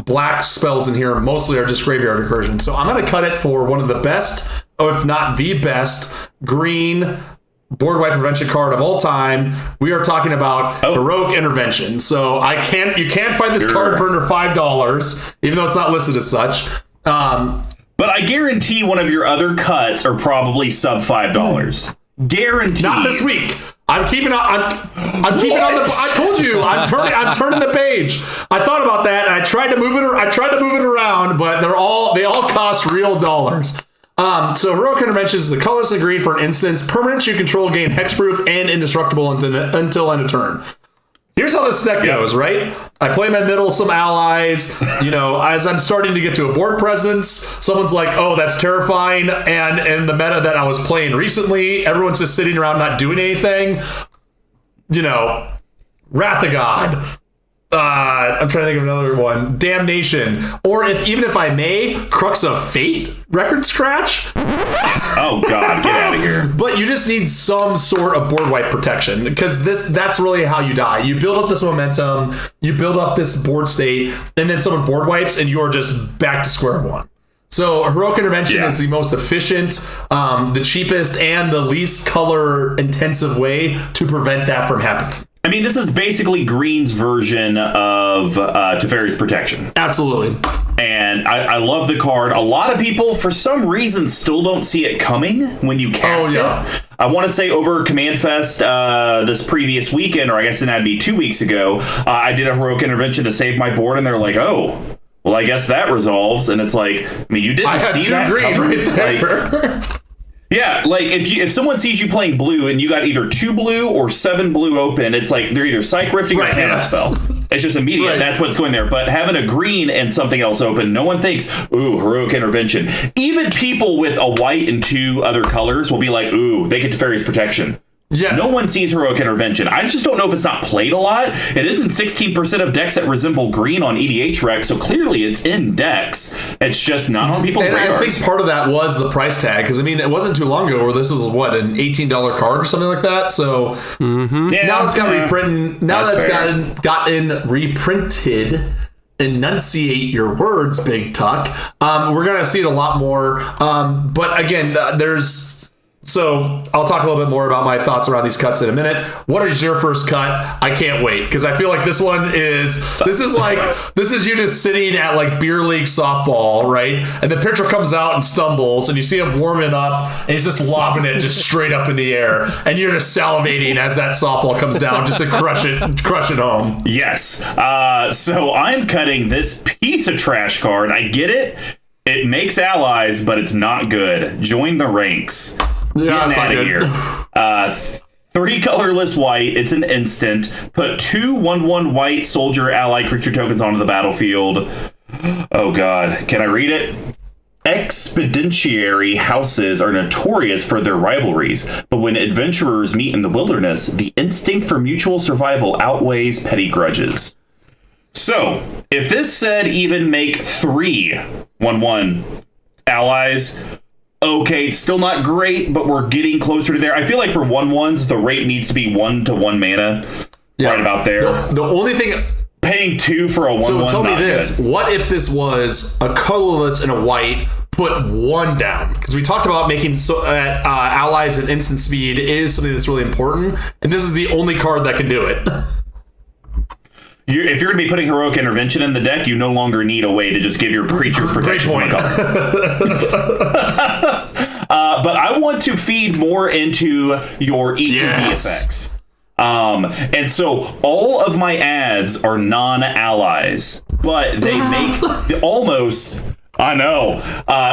black spells in here. Mostly are just graveyard recursion. So I'm going to cut it for one of the best, or if not the best, green board wipe prevention card of all time. We are talking about Heroic Intervention. So you can't find this card for under $5, even though it's not listed as such. But I guarantee one of your other cuts are probably sub $5. Guaranteed. Not this week. I'm keeping on. I'm keeping on the. I told you. I'm turning the page. I thought about that, and I tried to move it. I tried to move it around, but they all cost real dollars. So Heroic Intervention is the colorless and green for an instance. Permanents you control gain hexproof and indestructible until end of turn. Here's how this deck goes, right? I play my middle, some allies, as I'm starting to get to a board presence, someone's like, oh, that's terrifying. And in the meta that I was playing recently, everyone's just sitting around not doing anything. Wrath of God. I'm trying to think of another one. Damnation. Or even if I may, Crux of Fate record scratch. Oh God, get out of here. But you just need some sort of board wipe protection, because that's really how you die. You build up this momentum, you build up this board state, and then someone board wipes and you're just back to square one. So Heroic Intervention is the most efficient, the cheapest, and the least color intensive way to prevent that from happening. I mean, this is basically Green's version of Teferi's Protection. Absolutely. And I love the card. A lot of people, for some reason, still don't see it coming when you cast it. I want to say over Command Fest this previous weekend, or I guess that'd be 2 weeks ago, I did a Heroic Intervention to save my board, and they're like, oh, well, I guess that resolves. And it's like, I mean, you didn't see that green coming? right there. Yeah, like if someone sees you playing blue and you got either 2 blue or 7 blue open, it's like they're either Psych Rifting or Counterspell. It's just immediate. That's what's going there. But having a green and something else open, no one thinks, ooh, Heroic Intervention. Even people with a white and 2 other colors will be like, ooh, they get Teferi's Protection. Yeah. No one sees Heroic Intervention. I just don't know if it's not played a lot. It is in 16% of decks that resemble green on EDH Rec, so clearly it's in decks. It's just not on people's radars. And I think part of that was the price tag, because I mean, it wasn't too long ago where this was an $18 card or something like that. So now it's got reprinted. Now that's gotten reprinted. Enunciate your words, BigTuck. We're gonna see it a lot more. But again, So I'll talk a little bit more about my thoughts around these cuts in a minute. What is your first cut? I can't wait, because I feel like this is you just sitting at like beer league softball, right? And the pitcher comes out and stumbles, and you see him warming up, and he's just lobbing it just straight up in the air, and you're just salivating as that softball comes down just to crush it home. Yes. So I'm cutting this piece of trash card. I get it. It makes allies, but it's not good. Join the ranks. Yeah, Getting out of here. 3 colorless white. It's an instant. Put 2 1/1 white soldier ally creature tokens onto the battlefield. Oh God, can I read it? Expeditionary houses are notorious for their rivalries, but when adventurers meet in the wilderness, the instinct for mutual survival outweighs petty grudges. So, if this said even make 3 1/1 allies, okay, it's still not great, but we're getting closer to there. I feel like for 1/1s, the rate needs to be 1 to 1 mana, right about there. The only thing... Paying 2 for a 1/1. So tell me this: good. What if this was a colorless and a white? Put 1 down, because we talked about making allies at instant speed is something that's really important, and this is the only card that can do it. If you're going to be putting heroic intervention in the deck, you no longer need a way to just give your creatures protection point. But I want to feed more into your ETB effects. And so all of my ads are non-allies, but they make almost... I know.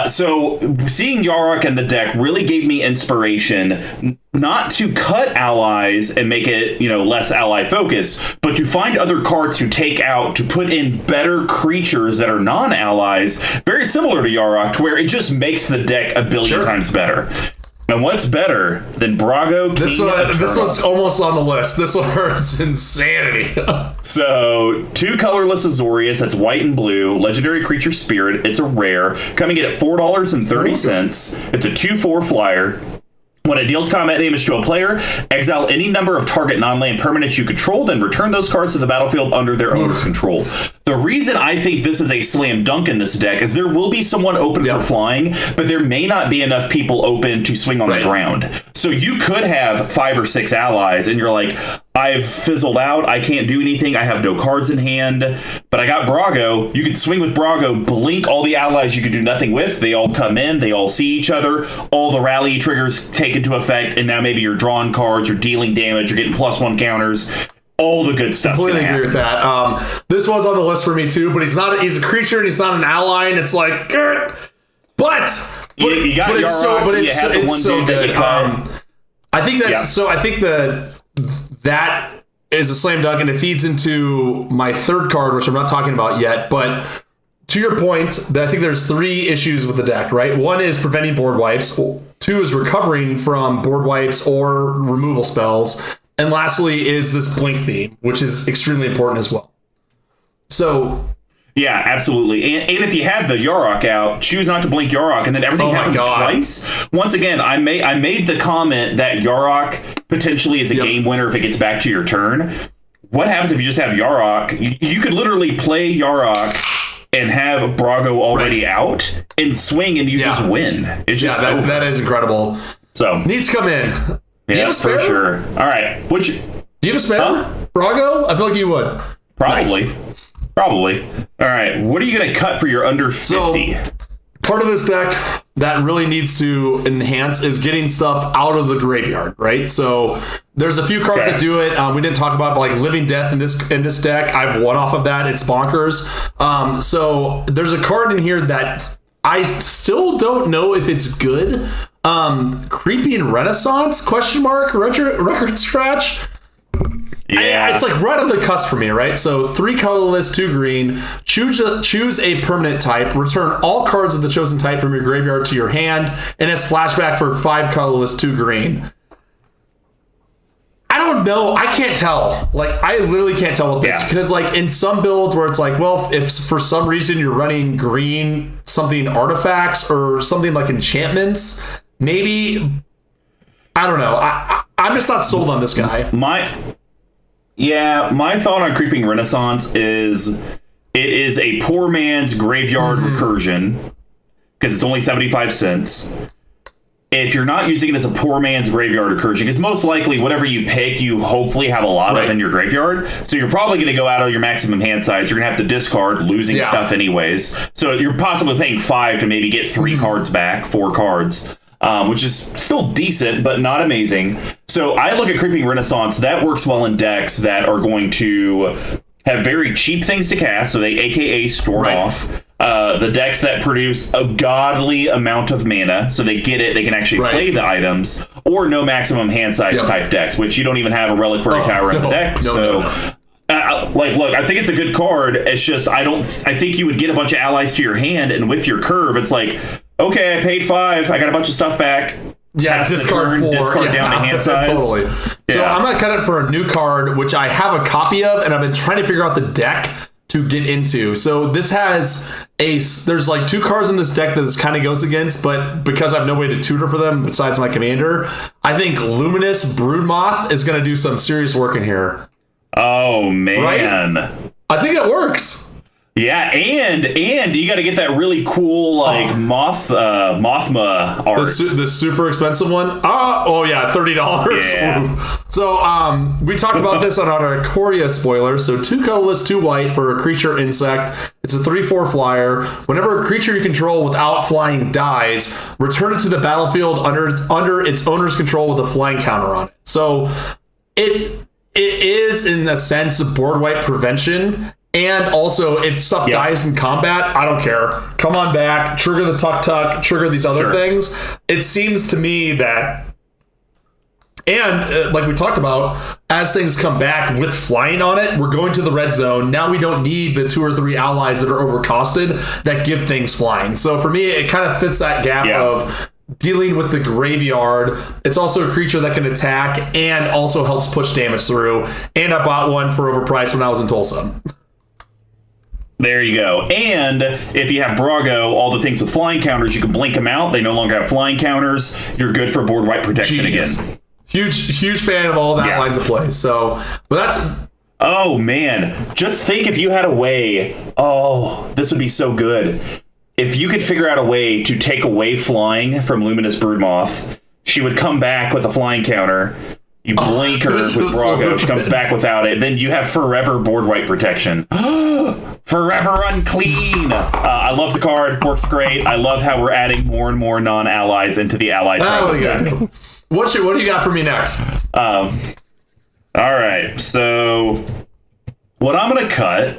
So seeing Yarok in the deck really gave me inspiration not to cut allies and make it, less ally focused, but to find other cards to take out, to put in better creatures that are non-allies, very similar to Yarok, to where it just makes the deck a billion times better. And what's better than Brago King Eternal? This one's almost on the list. This one hurts insanity. So, 2 colorless Azorius, that's white and blue, legendary creature spirit. It's a rare, coming in at $4.30. It's a 2/4 flyer. When it deals combat damage to a player, exile any number of target non-land permanents you control, then return those cards to the battlefield under their owner's control. The reason I think this is a slam dunk in this deck is there will be someone open for flying, but there may not be enough people open to swing on the ground. So you could have 5 or 6 allies, and you're like, I've fizzled out, I can't do anything, I have no cards in hand, but I got Brago. You can swing with Brago, blink all the allies you can do nothing with, they all come in, they all see each other, all the rally triggers take into effect, and now maybe you're drawing cards, you're dealing damage, you're getting +1 counters, all the good stuff. Completely agree with that. This was on the list for me too, but he's a creature and he's not an ally, and it's like, but you got but Yarok, it's so, but you it's, have the it's one so dude good. that you I think that's so. I think that is a slam dunk, and it feeds into my third card, which I'm not talking about yet. But to your point, I think there's 3 issues with the deck, right? 1 is preventing board wipes. 2 is recovering from board wipes or removal spells. And lastly is this blink theme, which is extremely important as well. So... yeah, absolutely. And if you have the Yarok out, choose not to blink Yarok, and then everything happens twice. Once again, I made the comment that Yarok potentially is a game winner if it gets back to your turn. What happens if you just have Yarok? You could literally play Yarok and have Brago already out and swing, and you just win. It's just that is incredible. So needs to come in. Yeah, for sure. All right. Do you have a spare? Brago? I feel like you would. Probably. Nice. Probably. All right. What are you going to cut for your under 50? So, part of this deck that really needs to enhance is getting stuff out of the graveyard, right? So there's a few cards that do it. We didn't talk about like Living Death in this deck. I've one off of that. It's bonkers. So there's a card in here that I still don't know if it's good. Creeping Renaissance? ? Record scratch? Yeah. It's like right on the cusp for me, right? So 3 colorless, 2 green. Choose a permanent type. Return all cards of the chosen type from your graveyard to your hand, and as flashback for 5 colorless, 2 green. I don't know. I can't tell. Like, I literally can't tell with this because, like, in some builds where it's like, well, if for some reason you're running green, something artifacts or something like enchantments, maybe. I don't know. I'm just not sold on this guy. My thought on Creeping Renaissance is it is a poor man's graveyard recursion because it's only 75 cents. If you're not using it as a poor man's graveyard recursion, because most likely whatever you pick, you hopefully have a lot of in your graveyard. So you're probably going to go out of your maximum hand size. You're going to have to discard, losing stuff anyways. So you're possibly paying 5 to maybe get 3 cards back, 4 cards. Which is still decent, but not amazing. So I look at Creeping Renaissance. That works well in decks that are going to have very cheap things to cast, so they AKA storm off. The decks that produce a godly amount of mana, so they get it, they can actually play the items, or no maximum hand size type decks, which you don't even have a Reliquary Tower in the deck. Look, I think it's a good card. It's just I think you would get a bunch of allies to your hand, and with your curve, it's like, okay, I paid 5, I got a bunch of stuff back. Yeah, discard 4. Discard down to hand size. Totally. Yeah. So I'm gonna cut it for a new card, which I have a copy of, and I've been trying to figure out the deck to get into. So this has there's like 2 cards in this deck that this kind of goes against, but because I have no way to tutor for them besides my commander, I think Luminous Broodmoth is gonna do some serious work in here. Oh man, right? I think it works. Yeah, and you got to get that really cool Mothma art. The super expensive one. Oh yeah, $30. Yeah. So we talked about this on our Ikoria spoiler. So 2 colorless, 2 white for a creature insect. It's a 3/4 flyer. Whenever a creature you control without flying dies, return it to the battlefield under its owner's control with a flying counter on it. So it is in a sense board wipe prevention. And also, if stuff dies in combat, I don't care. Come on back, trigger the tuck, trigger these other things. It seems to me that, and like we talked about, as things come back with flying on it, we're going to the red zone. Now we don't need the 2 or 3 allies that are overcosted that give things flying. So for me, it kind of fits that gap of dealing with the graveyard. It's also a creature that can attack and also helps push damage through. And I bought one for overpriced when I was in Tulsa. There you go. And if you have Brago, all the things with flying counters, you can blink them out. They no longer have flying counters. You're good for board wipe protection again. Huge fan of all that lines of play. So, but that's... Oh, man. Just think if you had a way... Oh, this would be so good. If you could figure out a way to take away flying from Luminous Broodmoth, she would come back with a flying counter. You blink her with Brago. She comes back without it. Then you have forever board wipe protection. Forever unclean. I love the card. Works great. I love how we're adding more and more non-allies into the ally tribal deck. What do you got for me next? All right. So what I'm going to cut,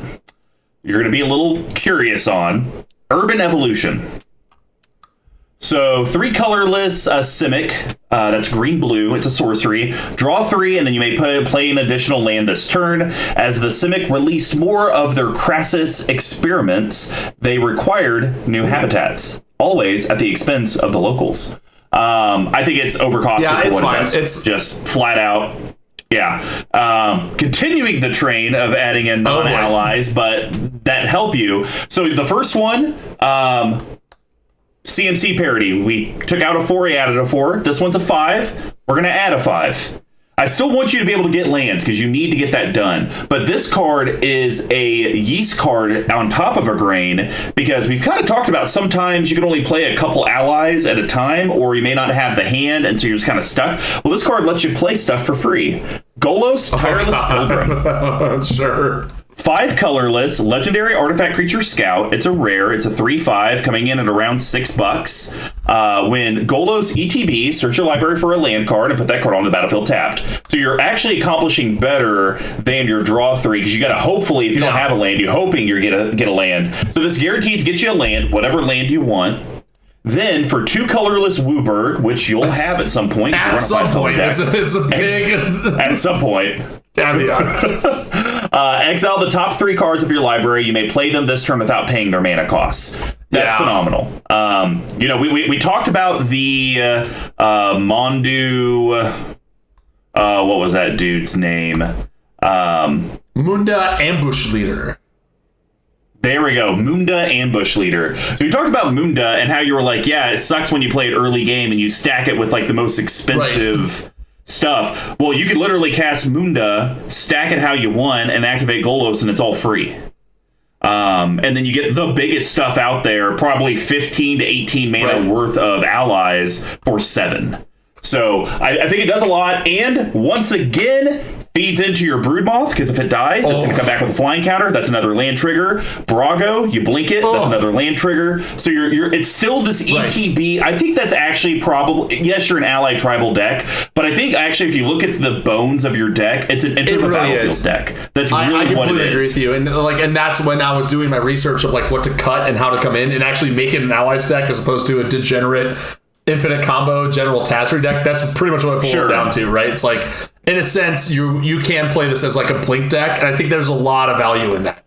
you're going to be a little curious on Urban Evolution. So 3 colorless Simic, that's green-blue, it's a sorcery. Draw 3, and then you may play an additional land this turn. As the Simic released more of their Crassus experiments, they required new habitats, always at the expense of the locals. I think it's overcosted for what it is. It's just flat out. Yeah. Continuing the train of adding in non-allies, but that help you. So the first one... CMC parity. We took out a 4, added a 4. This one's a 5. We're going to add a 5. I still want you to be able to get lands because you need to get that done. But this card is a yeast card on top of a grain because we've kind of talked about sometimes you can only play a couple allies at a time or you may not have the hand and so you're just kind of stuck. Well, this card lets you play stuff for free. Golos, Tireless Pilgrim. Sure. 5 colorless, legendary artifact creature scout. It's a rare. It's a 3/5 coming in at around $6. When Golos ETB, search your library for a land card and put that card on the battlefield tapped. So you're actually accomplishing better than your draw 3 because you got to hopefully, if you don't have a land, you're hoping you're get a land. So this guarantees get you a land, whatever land you want. Then for 2 colorless Wooburg, which you'll have at some point. At some point. It's a big... At some point. Exile the top 3 cards of your library. You may play them this turn without paying their mana costs. That's phenomenal. We talked about the Mondu. What was that dude's name? Munda Ambush Leader. There we go. Munda Ambush Leader. So we talked about Munda and how you were like, yeah, it sucks when you play it early game and you stack it with like the most expensive stuff. Well, you could literally cast Munda, stack it how you want, and activate Golos, and it's all free. And then you get the biggest stuff out there, probably 15 to 18 mana worth of allies for 7. So I think it does a lot. And once again, feeds into your Broodmoth, because if it dies, it's going to come back with a flying counter. That's another land trigger. Brago, you blink it. That's another land trigger. So it's still this ETB. I think that's actually probably, yes, you're an ally tribal deck, but I think actually if you look at the bones of your deck, it's an enter the battlefield deck. That's really what it is. I completely agree with you. And that's when I was doing my research of like what to cut and how to come in and actually make it an allies deck as opposed to a degenerate infinite combo General Tazri deck. That's pretty much what I pulled it down to, right? It's like in a sense, you can play this as like a blink deck, and I think there's a lot of value in that.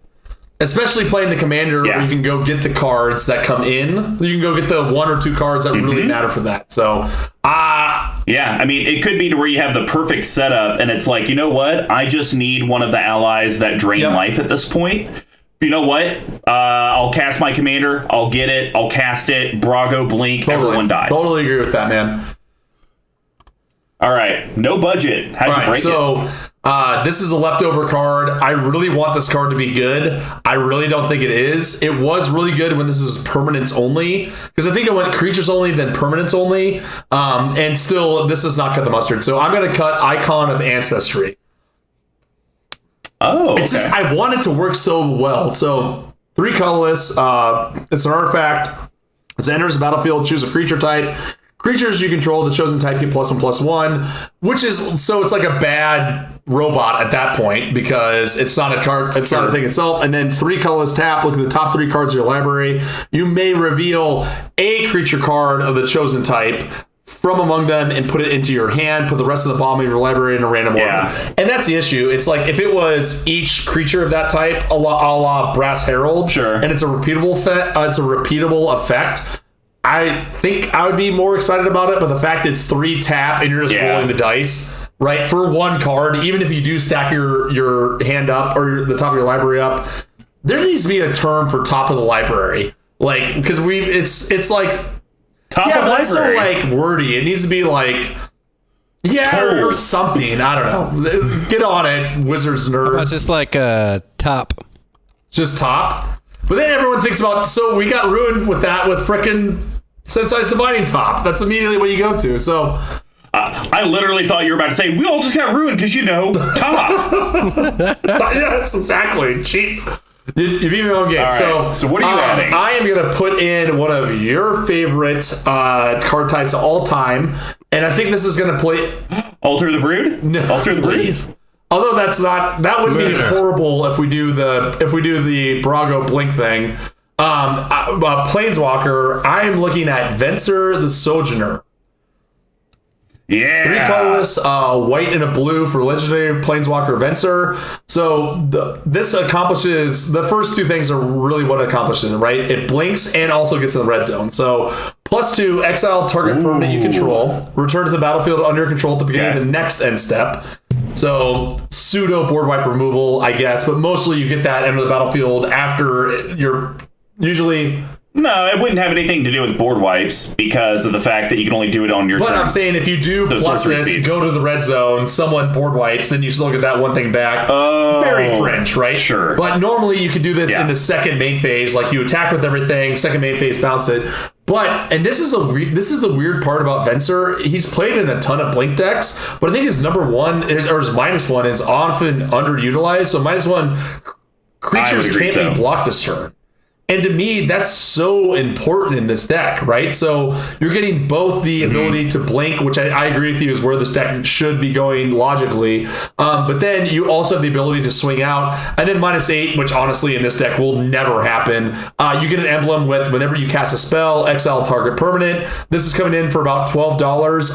Especially playing the commander, where you can go get the cards that come in. You can go get the 1 or 2 cards that really matter for that. So, yeah, I mean, it could be to where you have the perfect setup, and it's like, you know what? I just need one of the allies that drain life at this point. You know what? I'll cast my commander. I'll get it. I'll cast it. Brago, blink. Everyone dies. Totally agree with that, man. All right. No budget. How'd you break it? So, this is a leftover card. I really want this card to be good. I really don't think it is. It was really good when this was permanents only, because I think it went creatures only, then permanents only. And still, this does not cut the mustard. So I'm going to cut Icon of Ancestry. Oh, okay. It's just, I want it to work so well. So 3 colorless. It's an artifact. It enters the battlefield. Choose a creature type. Creatures you control, the chosen type, get +1/+1, which is, so it's like a bad robot at that point, because it's not a card, it's not a thing itself. And then 3 colorless tap, look at the top 3 cards of your library. You may reveal a creature card of the chosen type from among them and put it into your hand, put the rest of the bottom of your library in a random order. And that's the issue. It's like, if it was each creature of that type, a la Brass Herald, and it's a repeatable effect, I think I would be more excited about it. But the fact it's 3 tap and you're just rolling the dice, right, for 1 card, even if you do stack your hand up or the top of your library up, there needs to be a term for top of the library, like, because it's like top of library. That's so like wordy. It needs to be like or something. I don't know. Get on it, wizards, nerds. How about just like top? Just top. But then everyone thinks about, so we got ruined with that with frickin' Sensei's Divining Top. That's immediately what you go to. So I literally thought you were about to say, we all just got ruined because, top. Yes, exactly. Cheap. You beat me on game. Right. So what are you adding? I am going to put in one of your favorite card types of all time. And I think this is going to play... Alter the Brood? No, Alter the Brood? Please. Although that would be horrible if we do the Brago blink thing. Planeswalker, I am looking at Venser the Sojourner. Yeah. 3 colorless, white and a blue for legendary Planeswalker Venser. So this accomplishes, the first 2 things are really what it accomplishes, right? It blinks and also gets in the red zone. So +2, exile target permanent you control, return to the battlefield under your control at the beginning of the next end step. So pseudo board wipe removal, I guess, but mostly you get that enter the battlefield after you're usually... No, it wouldn't have anything to do with board wipes because of the fact that you can only do it on your turn. But I'm saying if you do plus this, go to the red zone, someone board wipes, then you still get that one thing back. Oh. Very fringe, right? Sure. But normally you can do this in the second main phase, like you attack with everything, second main phase, bounce it. But, and this is the weird part about Venser, he's played in a ton of blink decks, but I think his number 1, or his -1 is often underutilized. So -1, creatures can't be blocked this turn. And to me, that's so important in this deck, right? So you're getting both the ability to blink, which I agree with you is where this deck should be going logically. But then you also have the ability to swing out. And then -8, which honestly in this deck will never happen. You get an emblem with whenever you cast a spell, exile target permanent. This is coming in for about $12.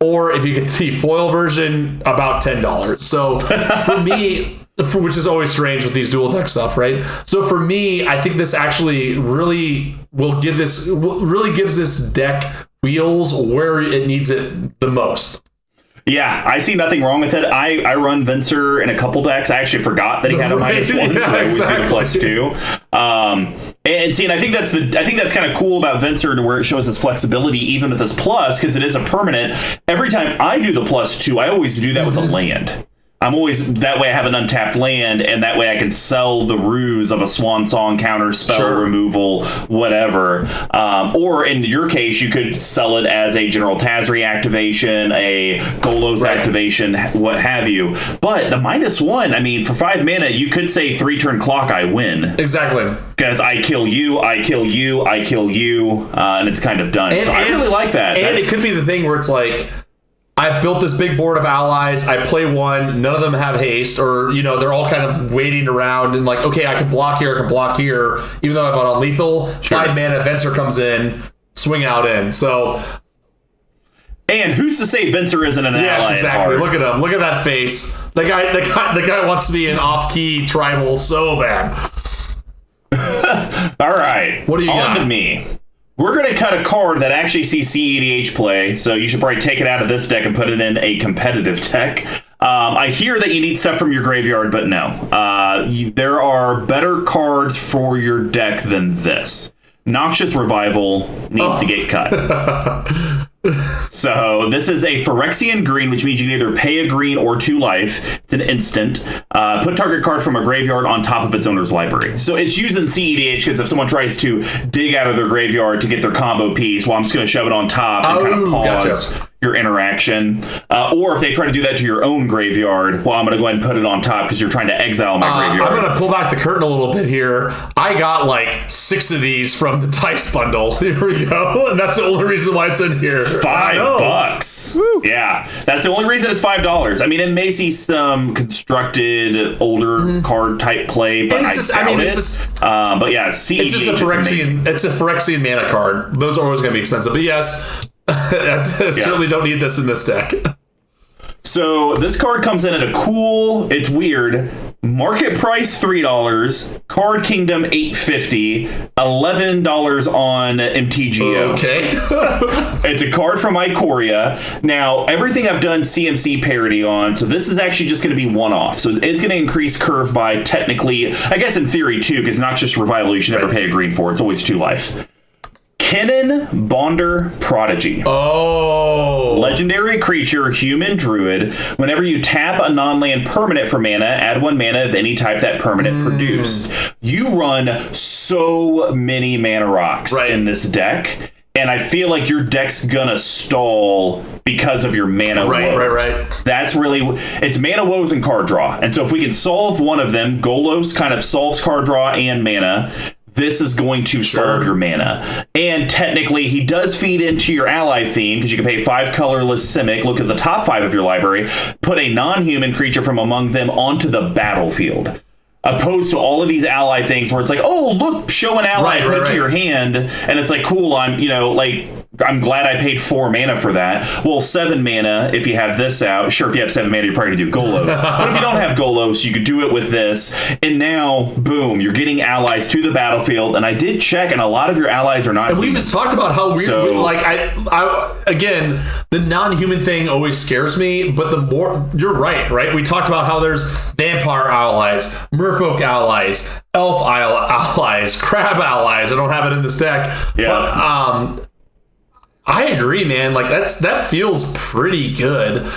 Or if you get the foil version, about $10. So for me... which is always strange with these dual deck stuff, right? So for me, I think this actually really gives this deck wheels where it needs it the most. Yeah, I see nothing wrong with it. I run Venser in a couple decks. I actually forgot that he had a -1 because I always do +2. And see, and I think that's kind of cool about Venser to where it shows its flexibility even with this plus because it is a permanent. Every time I do the +2, I always do that with a land. I'm always, that way I have an untapped land, and that way I can sell the ruse of a Swan Song counter spell removal, whatever. Or in your case, you could sell it as a General Tazri activation, a Golos activation, what have you. But the -1, I mean, for 5 mana, you could say 3-turn clock, I win. Exactly. Because I kill you, I kill you, I kill you, and it's kind of done. So I really like that. And it could be the thing where it's like, I've built this big board of allies. I play one. None of them have haste, or they're all kind of waiting around and like, okay, I can block here, I can block here, even though I've got on lethal. 5 mana, Venser comes in, swing out in. So, And who's to say Vincer isn't an ally? Yes, exactly. At Look at him. Look at that face. The guy wants to be an off-key tribal so bad. All right. What do you got? On to me. We're going to cut a card that actually sees CEDH play, so you should probably take it out of this deck and put it in a competitive deck. I hear that you need stuff from your graveyard, but no. There are better cards for your deck than this. Noxious Revival needs to get cut. So this is a Phyrexian green, which means you can either pay a green or 2 life. It's an instant. Put target card from a graveyard on top of its owner's library. So it's using CEDH because if someone tries to dig out of their graveyard to get their combo piece, well, I'm just going to shove it on top and kind of pause your interaction. Or if they try to do that to your own graveyard, well, I'm going to go ahead and put it on top because you're trying to exile my graveyard. I'm going to pull back the curtain a little bit here. I got like 6 of these from the Dice bundle. Here we go. And that's the only reason why it's in here. $5. Woo. Yeah, that's the only reason it's $5. I mean, it may see some constructed older card type play, but but yeah, CEDH, it's just a Phyrexian. It's a Phyrexian mana card. Those are always going to be expensive. But yes, I certainly don't need this in this deck. So this card comes in at a cool, it's weird, market price $3, Card Kingdom $8.50, $11 on MTGO. Okay. It's a card from Ikoria. Now, everything I've done CMC parody on, so this is actually just going to be one-off. So it's going to increase curve by technically, I guess in theory too, because Noxious Revival you should never pay a green for. It's always 2 life. Kennen Bonder Prodigy. Oh. Legendary creature, human druid. Whenever you tap a non-land permanent for mana, add 1 mana of any type that permanent produced. You run so many mana rocks in this deck, and I feel like your deck's gonna stall because of your mana woes. Right. That's really, it's mana woes and card draw. And so if we can solve one of them, Golos kind of solves card draw and mana. This is going to solve your mana. And technically, he does feed into your ally theme, because you can pay 5 colorless Simic, look at the top 5 of your library, put a non-human creature from among them onto the battlefield. Opposed to all of these ally things where it's like, oh, look, show an ally, put it to your hand, and it's like, cool, I'm glad I paid 4 mana for that. Well, 7 mana, if you have this out, sure, if you have 7 mana, you're probably going to do Golos. But if you don't have Golos, you could do it with this. And now, boom, you're getting allies to the battlefield. And I did check, and a lot of your allies are not humans. We just talked about how weird, again, the non-human thing always scares me, but the more, you're right? We talked about how there's vampire allies, merfolk allies, elf allies, crab allies. I don't have it in this deck. Yeah. But, I agree, man. Like that feels pretty good.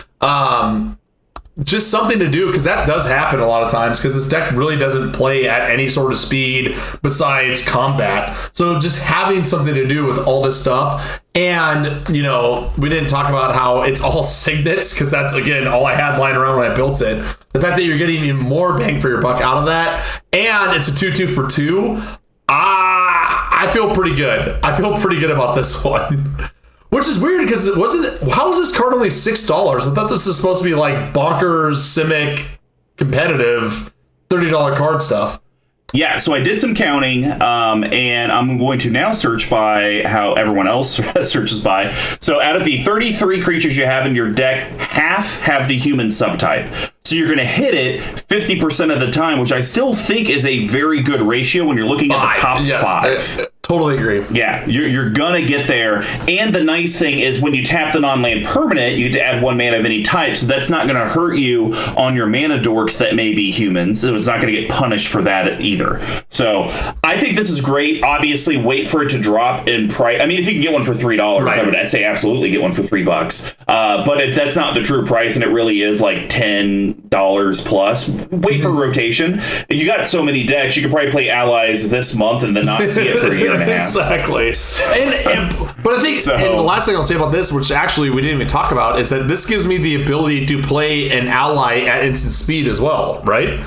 Just something to do, because that does happen a lot of times, because this deck really doesn't play at any sort of speed besides combat. So just having something to do with all this stuff. And, we didn't talk about how it's all signets, because that's, again, all I had lying around when I built it. The fact that you're getting even more bang for your buck out of that, and it's a 2/2 for 2. I feel pretty good. I feel pretty good about this one. Which is weird, because how is this card only $6? I thought this is supposed to be like bonkers, Simic, competitive, $30 card stuff. Yeah, so I did some counting, and I'm going to now search by how everyone else searches by. So out of the 33 creatures you have in your deck, half have the human subtype. So you're going to hit it 50% of the time, which I still think is a very good ratio when you're looking at the top 5. Totally agree. Yeah, you're going to get there. And the nice thing is when you tap the non-land permanent, you get to add 1 mana of any type. So that's not going to hurt you on your mana dorks that may be humans. So it's not going to get punished for that either. So I think this is great. Obviously, wait for it to drop in price. I mean, if you can get one for $3, I would say absolutely get one for $3. But if that's not the true price and it really is like $10 plus, wait for rotation. You got so many decks, you could probably play allies this month and then not see it for a year and a half. Exactly. But I think, and the last thing I'll say about this, which actually we didn't even talk about, is that this gives me the ability to play an ally at instant speed as well, right?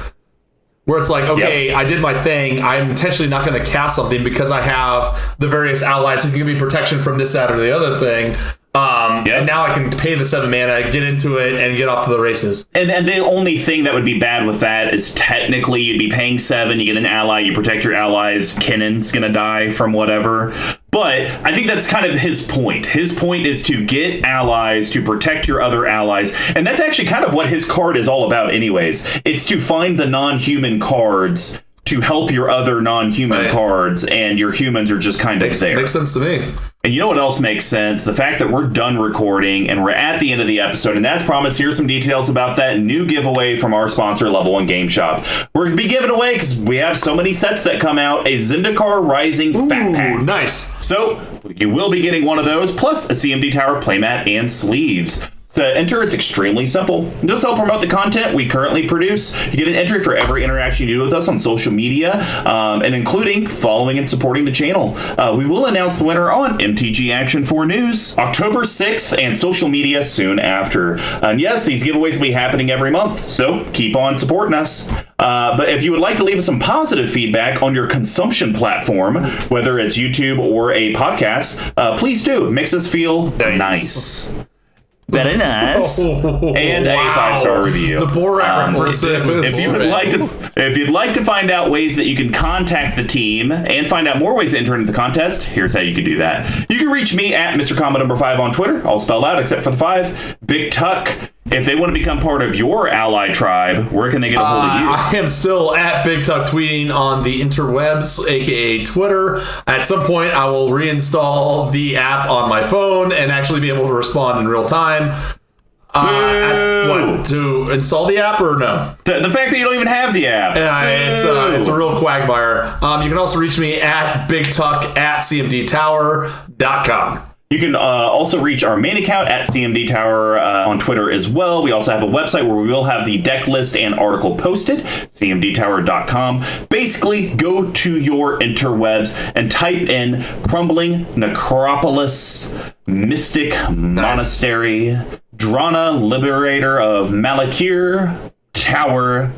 Where it's like, okay, I did my thing. I'm intentionally not going to cast something because I have the various allies who can give me protection from this, that, or the other thing. And now I can pay the 7 mana, get into it, and get off to the races. And the only thing that would be bad with that is technically you'd be paying 7, you get an ally, you protect your allies, Kennen's gonna die from whatever. But I think that's kind of his point. His point is to get allies, to protect your other allies. And that's actually kind of what his card is all about anyways. It's to find the non-human cards to help your other non-human cards, and your humans are just kind of there. Makes sense to me. And you know what else makes sense? The fact that we're done recording and we're at the end of the episode. And as promised, here's some details about that new giveaway from our sponsor, Level 1 Game Shop. We're going to be giving away, because we have so many sets that come out, a Zendikar Rising Fat Pack. Nice. So you will be getting one of those, plus a CMD Tower playmat and sleeves. To enter, it's extremely simple. Just help promote the content we currently produce. You get an entry for every interaction you do with us on social media, and including following and supporting the channel. We will announce the winner on MTG Action 4 News October 6th, and social media soon after. And yes, these giveaways will be happening every month, so keep on supporting us. But if you would like to leave us some positive feedback on your consumption platform, whether it's YouTube or a podcast, please do. It makes us feel nice. Very nice. And a 5-star review. The Borat reference. If you'd like to find out ways that you can contact the team and find out more ways to enter into the contest, here's how you can do that. You can reach me at Mr. Combo number 5 on Twitter, all spelled out except for the 5. BigTuck. If they want to become part of your ally tribe, where can they get a hold of you? I am still at BigTuck tweeting on the interwebs, aka Twitter. At some point, I will reinstall the app on my phone and actually be able to respond in real time. To install the app or no? The fact that you don't even have the app. It's a real quagmire. You can also reach me at BigTuck at cmdtower.com. You can also reach our main account at CMD Tower on Twitter as well. We also have a website where we will have the deck list and article posted, cmdtower.com. Basically, go to your interwebs and type in Crumbling Necropolis, Mystic Monastery, Drana, Liberator of Malakir, Tower.com.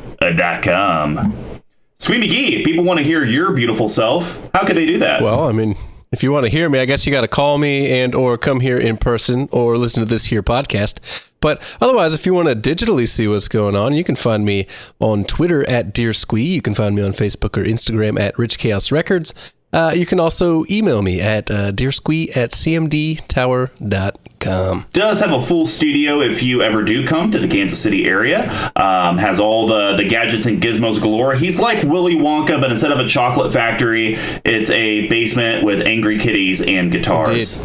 Sweet McGee, if people want to hear your beautiful self, how could they do that? Well, I mean, if you want to hear me, I guess you got to call me and or come here in person or listen to this here podcast. But otherwise, if you want to digitally see what's going on, you can find me on Twitter at Dear Squee. You can find me on Facebook or Instagram at Rich Chaos Records. You can also email me at dearsquee@cmdtower.com. Does have a full studio if you ever do come to the Kansas City area. Has all the gadgets and gizmos galore. He's like Willy Wonka, but instead of a chocolate factory, it's a basement with angry kitties and guitars.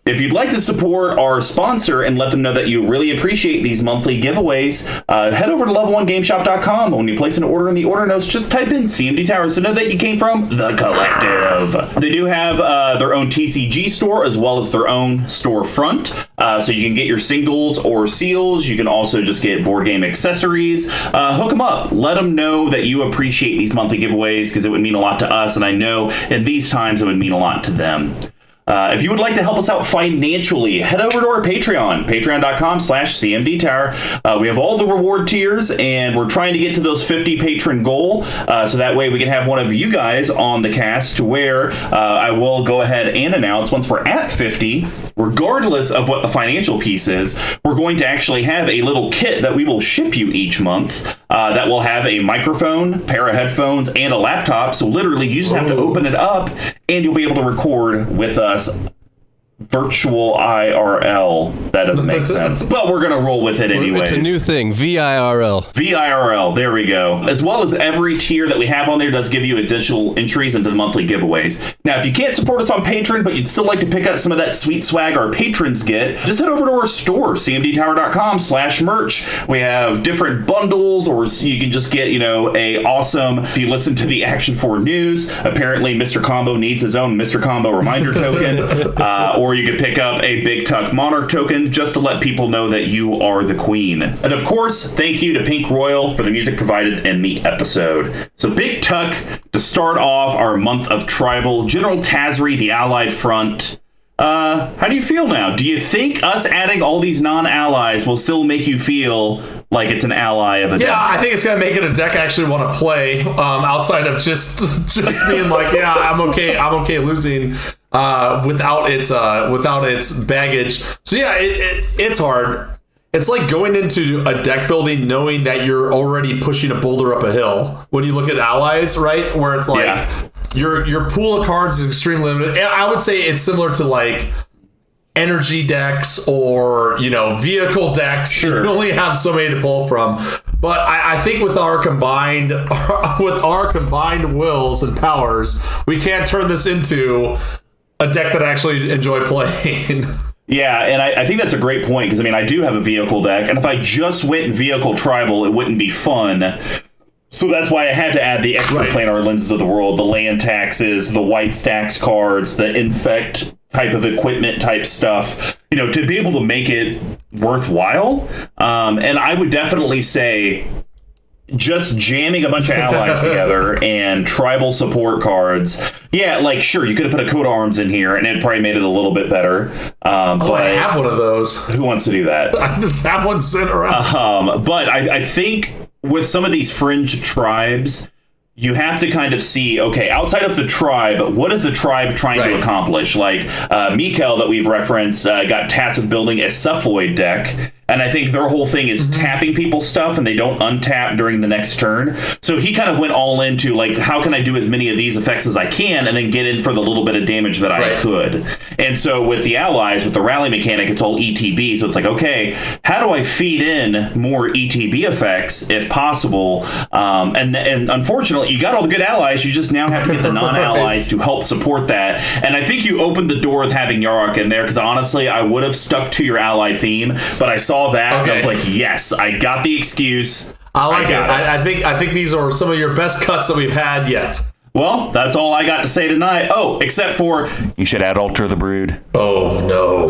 If you'd like to support our sponsor and let them know that you really appreciate these monthly giveaways, head over to level1gameshop.com. When you place an order in the order notes, just type in CMD Tower so know that you came from The Collective. They do have their own TCG store as well as their own storefront. So you can get your singles or seals. You can also just get board game accessories. Hook them up. Let them know that you appreciate these monthly giveaways, because it would mean a lot to us. And I know in these times it would mean a lot to them. If you would like to help us out financially, head over to our Patreon, patreon.com/CMD Tower. We have all the reward tiers, and we're trying to get to those 50 patron goal, so that way we can have one of you guys on the cast, to where I will go ahead and announce once we're at 50, regardless of what the financial piece is, we're going to actually have a little kit that we will ship you each month that will have a microphone, pair of headphones, and a laptop. So literally you just have to open it up and you'll be able to record with us virtual IRL. That doesn't make sense, but we're gonna roll with it anyways. It's a new thing, VIRL. VIRL, there we go. As well as every tier that we have on there does give you additional entries into the monthly giveaways. Now, if you can't support us on Patreon, but you'd still like to pick up some of that sweet swag our patrons get, just head over to our store, cmdtower.com/merch. We have different bundles, or you can just get, a awesome, if you listen to the Action 4 News, apparently Mr. Combo needs his own Mr. Combo reminder token, or you could pick up a BigTuck Monarch token just to let people know that you are the queen. And of course, thank you to Pink Royal for the music provided in the episode. So BigTuck, to start off our month of Tribal, General Tazri, the Allied Front. How do you feel now? Do you think us adding all these non-allies will still make you feel like it's an ally of a deck? Yeah, I think it's gonna make it a deck I actually want to play, outside of just being like, yeah, I'm okay losing. without its baggage. So yeah, it's hard. It's like going into a deck building knowing that you're already pushing a boulder up a hill. When you look at allies, right, where it's like your pool of cards is extremely limited. I would say it's similar to like energy decks or vehicle decks. Sure. You only have so many to pull from. But I think with our combined wills and powers, we can't turn this into a deck that I actually enjoy playing. Yeah, and I think that's a great point, because, I do have a vehicle deck, and if I just went vehicle tribal, it wouldn't be fun. So that's why I had to add the extraplanar lenses of the world, the land taxes, the white stacks cards, the infect type of equipment type stuff, to be able to make it worthwhile. And I would definitely say just jamming a bunch of allies together and tribal support cards. Yeah, like, sure, you could have put a coat of arms in here and it probably made it a little bit better. But I have one of those. Who wants to do that? I just have one sitting around. But I think with some of these fringe tribes, you have to kind of see, okay, outside of the tribe, what is the tribe trying to accomplish? Like, Mikkel that we've referenced got tasked with building a Cephaloid deck, and I think their whole thing is tapping people's stuff and they don't untap during the next turn. So he kind of went all into, like, how can I do as many of these effects as I can and then get in for the little bit of damage that I could. And so with the allies, with the rally mechanic, it's all ETB. So it's like, okay, how do I feed in more ETB effects if possible? And unfortunately, you got all the good allies. You just now have to get the non-allies to help support that. And I think you opened the door with having Yarok in there, because honestly, I would have stuck to your ally theme, but I saw that and I was like, yes, I got the excuse. I like it. I think these are some of your best cuts that we've had yet. Well, that's all I got to say tonight. Oh, except for you should add Alter the Brood. Oh no.